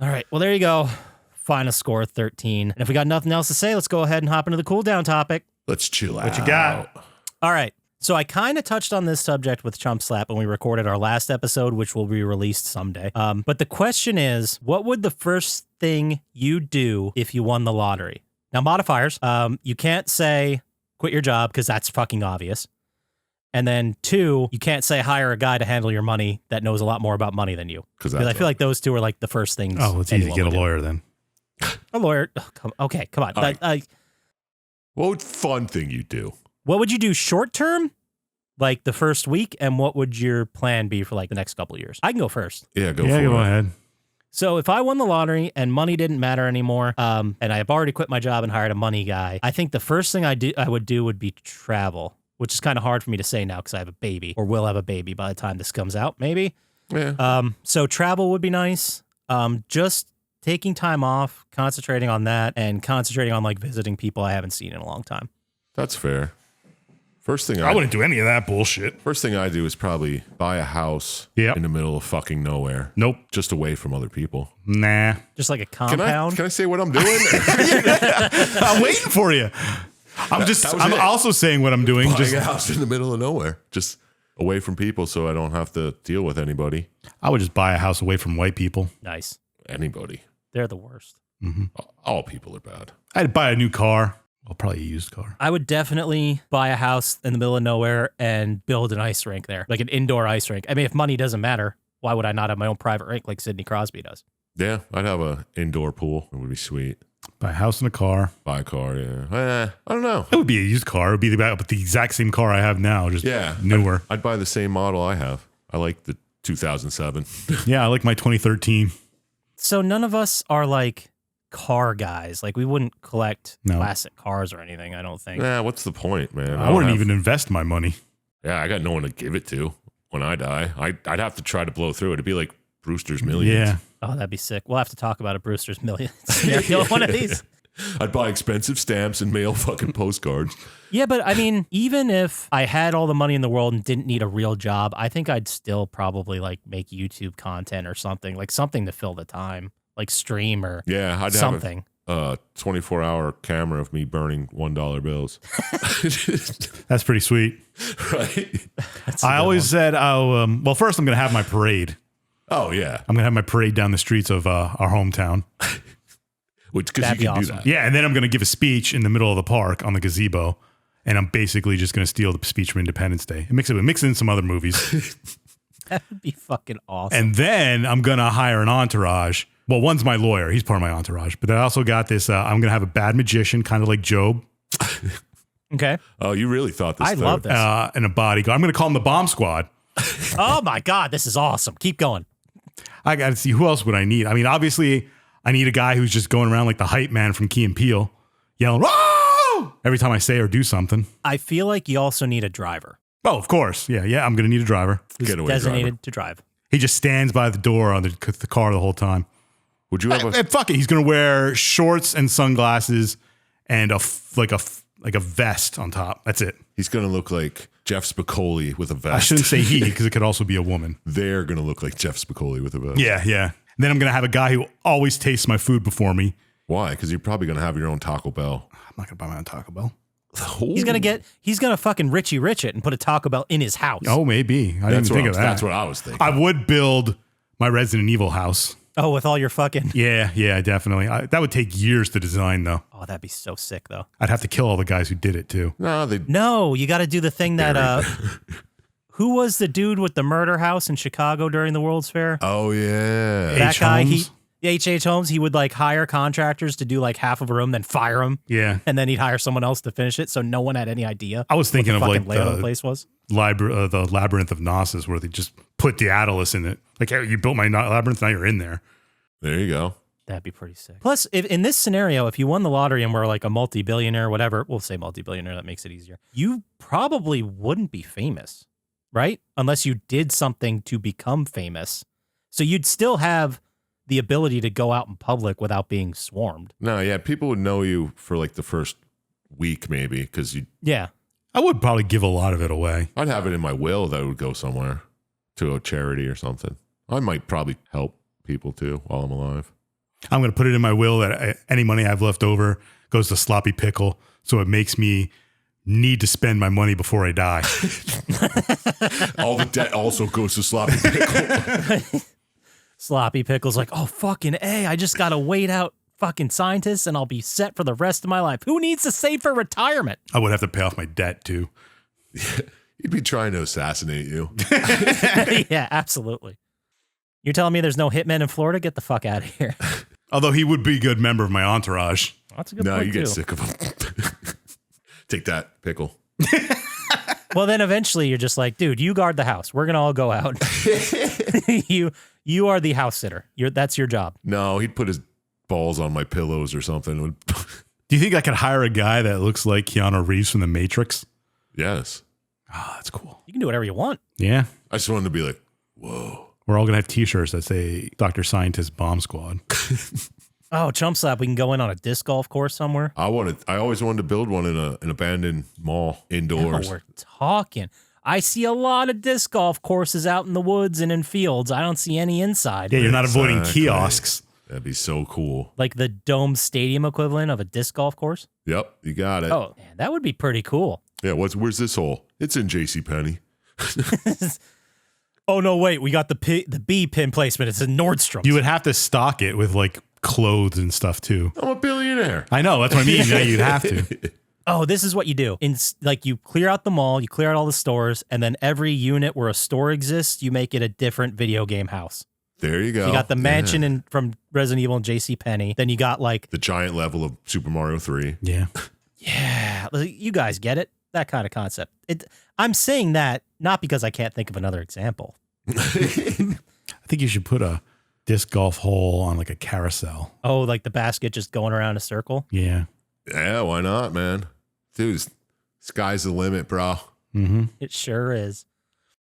All right. Well, there you go. Final score 13. And if we got nothing else to say, let's go ahead and hop into the cool down topic. Let's chill out. What you got? All right. So I kind of touched on this subject with Chump Slap when we recorded our last episode, which will be released someday. But the question is, what would the first thing you do if you won the lottery? Now, modifiers, you can't say quit your job because that's fucking obvious. And then 2, you can't say hire a guy to handle your money that knows a lot more about money than you. Because I feel like those 2 are like the first things. Oh, it's easy to get a lawyer then. A lawyer. Oh, come on. Right. What would fun thing you do? What would you do short term, like the first week, and what would your plan be for like the next couple of years? I can go first. Yeah, go for it. Go ahead. So if I won the lottery and money didn't matter anymore, and I have already quit my job and hired a money guy, I think the first thing I would do would be travel, which is kind of hard for me to say now because I have a baby or will have a baby by the time this comes out, maybe. Yeah. So travel would be nice. Just taking time off, concentrating on that, and concentrating on like visiting people I haven't seen in a long time. That's fair. First thing I wouldn't do any of that bullshit. First thing I do is probably buy a house Yep. in the middle of fucking nowhere. Nope. Just away from other people. Nah. Just like a Can compound. I say what I'm doing? I'm waiting for you. I'm also saying what I'm doing. Buying Just a house in the middle of nowhere. Just away from people so I don't have to deal with anybody. I would just buy a house away from white people. Nice. Anybody. They're the worst. All people are bad. I'd buy a new car. Well, probably a used car. I would definitely buy a house in the middle of nowhere and build an ice rink there, like an indoor ice rink. I mean, if money doesn't matter, why would I not have my own private rink like Sidney Crosby does? Yeah, I'd have an indoor pool. It would be sweet. Buy a house and a car. Buy a car, yeah. I don't know. It would be a used car. It would be about the exact same car I have now, just newer. I'd buy the same model I have. I like the 2007. Yeah, I like my 2013. So none of us are like car guys. Like we wouldn't collect classic cars or anything, I don't think. Nah, what's the point, man? I wouldn't even invest my money. Yeah, I got no one to give it to when I die. I'd have to try to blow through it. It'd be like Brewster's Millions. Yeah. Oh, that'd be sick. We'll have to talk about a Brewster's Millions scenario one of these. I'd buy expensive stamps and mail fucking postcards. Yeah, but I mean, even if I had all the money in the world and didn't need a real job, I think I'd still probably like make YouTube content or something, like something to fill the time, like stream or Yeah, I'd something. a 24-hour camera of me burning $1 bills. That's pretty sweet. Right? I always said, well, first I'm going to have my parade. Oh, yeah. I'm going to have my parade down the streets of our hometown. Which, because you That'd can be do awesome. that. Yeah, and then I'm going to give a speech in the middle of the park on the gazebo, and I'm basically just going to steal the speech from Independence Day and mix it in some other movies. That would be fucking awesome. And then I'm going to hire an entourage. Well, one's my lawyer. He's part of my entourage. But I also got this, I'm going to have a bad magician, kind of like Job. Okay. Oh, you really thought this I through. love this. And a bodyguard. I'm going to call him the Bomb Squad. Oh my God, this is awesome. Keep going. I got to see, who else would I need? I mean, obviously, I need a guy who's just going around like the hype man from Key and Peele, yelling, "Whoa!" every time I say or do something. I feel like you also need a driver Oh, of course. Yeah, I'm going to need a driver. who's Getaway designated driver. to drive. He just stands by the door on the car the whole time. Would you have a... And fuck it, he's going to wear shorts and sunglasses and a vest on top. That's it. He's going to look like Jeff Spicoli with a vest. I shouldn't say he because it could also be a woman. They're going to look like Jeff Spicoli with a vest. Yeah. And then I'm going to have a guy who always tastes my food before me. Why? Because you're probably going to have your own Taco Bell. I'm not going to buy my own Taco Bell. He's gonna fucking Richie Rich it and put a Taco Bell in his house. Oh, maybe. I didn't even think of that. That's what I was thinking. I would build my Resident Evil house. Oh, with all your fucking. Yeah, definitely. That would take years to design, though. Oh, that'd be so sick, though. I'd have to kill all the guys who did it, too. No, you got to do the thing that. Who was the dude with the murder house in Chicago during the World's Fair? Oh, yeah. That guy, Holmes? H.H. Holmes, he would like hire contractors to do like half of a room, then fire them. Yeah. And then he'd hire someone else to finish it, so no one had any idea. I was thinking what of the like fucking layout of the place was. the Labyrinth of Gnosis, where they just put Daedalus in it. Like, hey, you built my labyrinth, now you're in there. There you go. That'd be pretty sick. Plus, if in this scenario, if you won the lottery and were like a multi-billionaire, whatever, we'll say multi-billionaire, that makes it easier. You probably wouldn't be famous, right? Unless you did something to become famous. So you'd still have the ability to go out in public without being swarmed. No, yeah, people would know you for like the first week, maybe, because Yeah. I would probably give a lot of it away. I'd have it in my will that it would go somewhere to a charity or something. I might probably help people too while I'm alive. I'm going to put it in my will that any money I have left over goes to Sloppy Pickle, so it makes me need to spend my money before I die. All the debt also goes to Sloppy Pickle. Sloppy Pickle's like, oh, fucking A, I just got to wait out fucking Syintist and I'll be set for the rest of my life. Who needs to save for retirement? I would have to pay off my debt, too. He'd be trying to assassinate you. Yeah, absolutely. You're telling me there's no hitmen in Florida? Get the fuck out of here. Although he would be a good member of my entourage. That's a good No, point, you get too. sick of him. Take that, Pickle. Well, then eventually you're just like, dude, you guard the house. We're going to all go out. You are the house sitter. That's your job. No, he'd put his balls on my pillows or something. Do you think I could hire a guy that looks like Keanu Reeves from The Matrix? Yes. Oh, that's cool. You can do whatever you want. Yeah. I just wanted to be like, whoa. We're all going to have t-shirts that say Dr. Scientist Bomb Squad. Oh, Chump Slap, we can go in on a disc golf course somewhere. I always wanted to build one in an abandoned mall Now indoors. we're talking. I see a lot of disc golf courses out in the woods and in fields. I don't see any inside. Yeah, you're not avoiding Exactly. kiosks. That'd be so cool. Like the Dome Stadium equivalent of a disc golf course. Yep, you got it. Oh, man, that would be pretty cool. Yeah, where's this hole? It's in JCPenney. Oh, no, wait. We got the B pin placement. It's in Nordstrom's. You would have to stock it with like clothes and stuff too. I'm a billionaire. I know, that's what I mean. Yeah, you'd have to. Oh, this is what you do. Like you clear out the mall, you clear out all the stores, and then every unit where a store exists, you make it a different video game house. There you go. You got the mansion from Resident Evil and JCPenney. Then you got like the giant level of Super Mario 3. Yeah. Yeah, you guys get it. That kind of concept. I'm saying that not because I can't think of another example. I think you should put a disc golf hole on like a carousel. Oh, like the basket just going around a circle? Yeah. Yeah, why not, man? Dude, sky's the limit, bro. Mm-hmm. It sure is.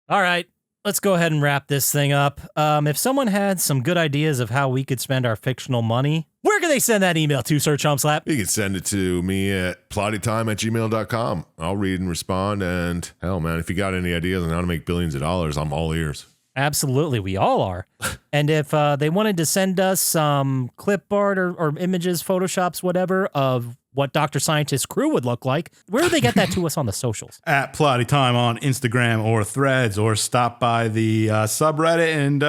All right, let's go ahead and wrap this thing up. If someone had some good ideas of how we could spend our fictional money, where can they send that email to, Sir Chump Slap? You can send it to me at plottytime@gmail.com. I'll read and respond. And hell, man, if you got any ideas on how to make billions of dollars, I'm all ears. Absolutely, we all are. And if they wanted to send us some clip art or images, photoshops, whatever, of what Dr. Syintist crew would look like, where do they get that to us on the socials? At Plottytime on Instagram or Threads, or stop by the subreddit and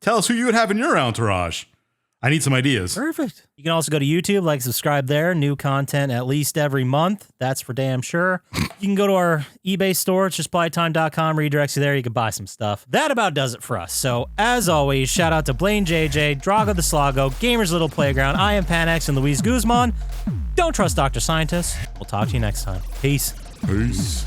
tell us who you would have in your entourage. I need some ideas. Perfect. You can also go to YouTube, subscribe there. New content at least every month. That's for damn sure. You can go to our eBay store. It's just plottytime.com. Redirects you there. You can buy some stuff. That about does it for us. So, as always, shout out to Blaine JJ, Drago the Slago, Gamer's Little Playground. I am Panex and Luis Guzman. Don't trust Dr. Syintist. We'll talk to you next time. Peace. Peace.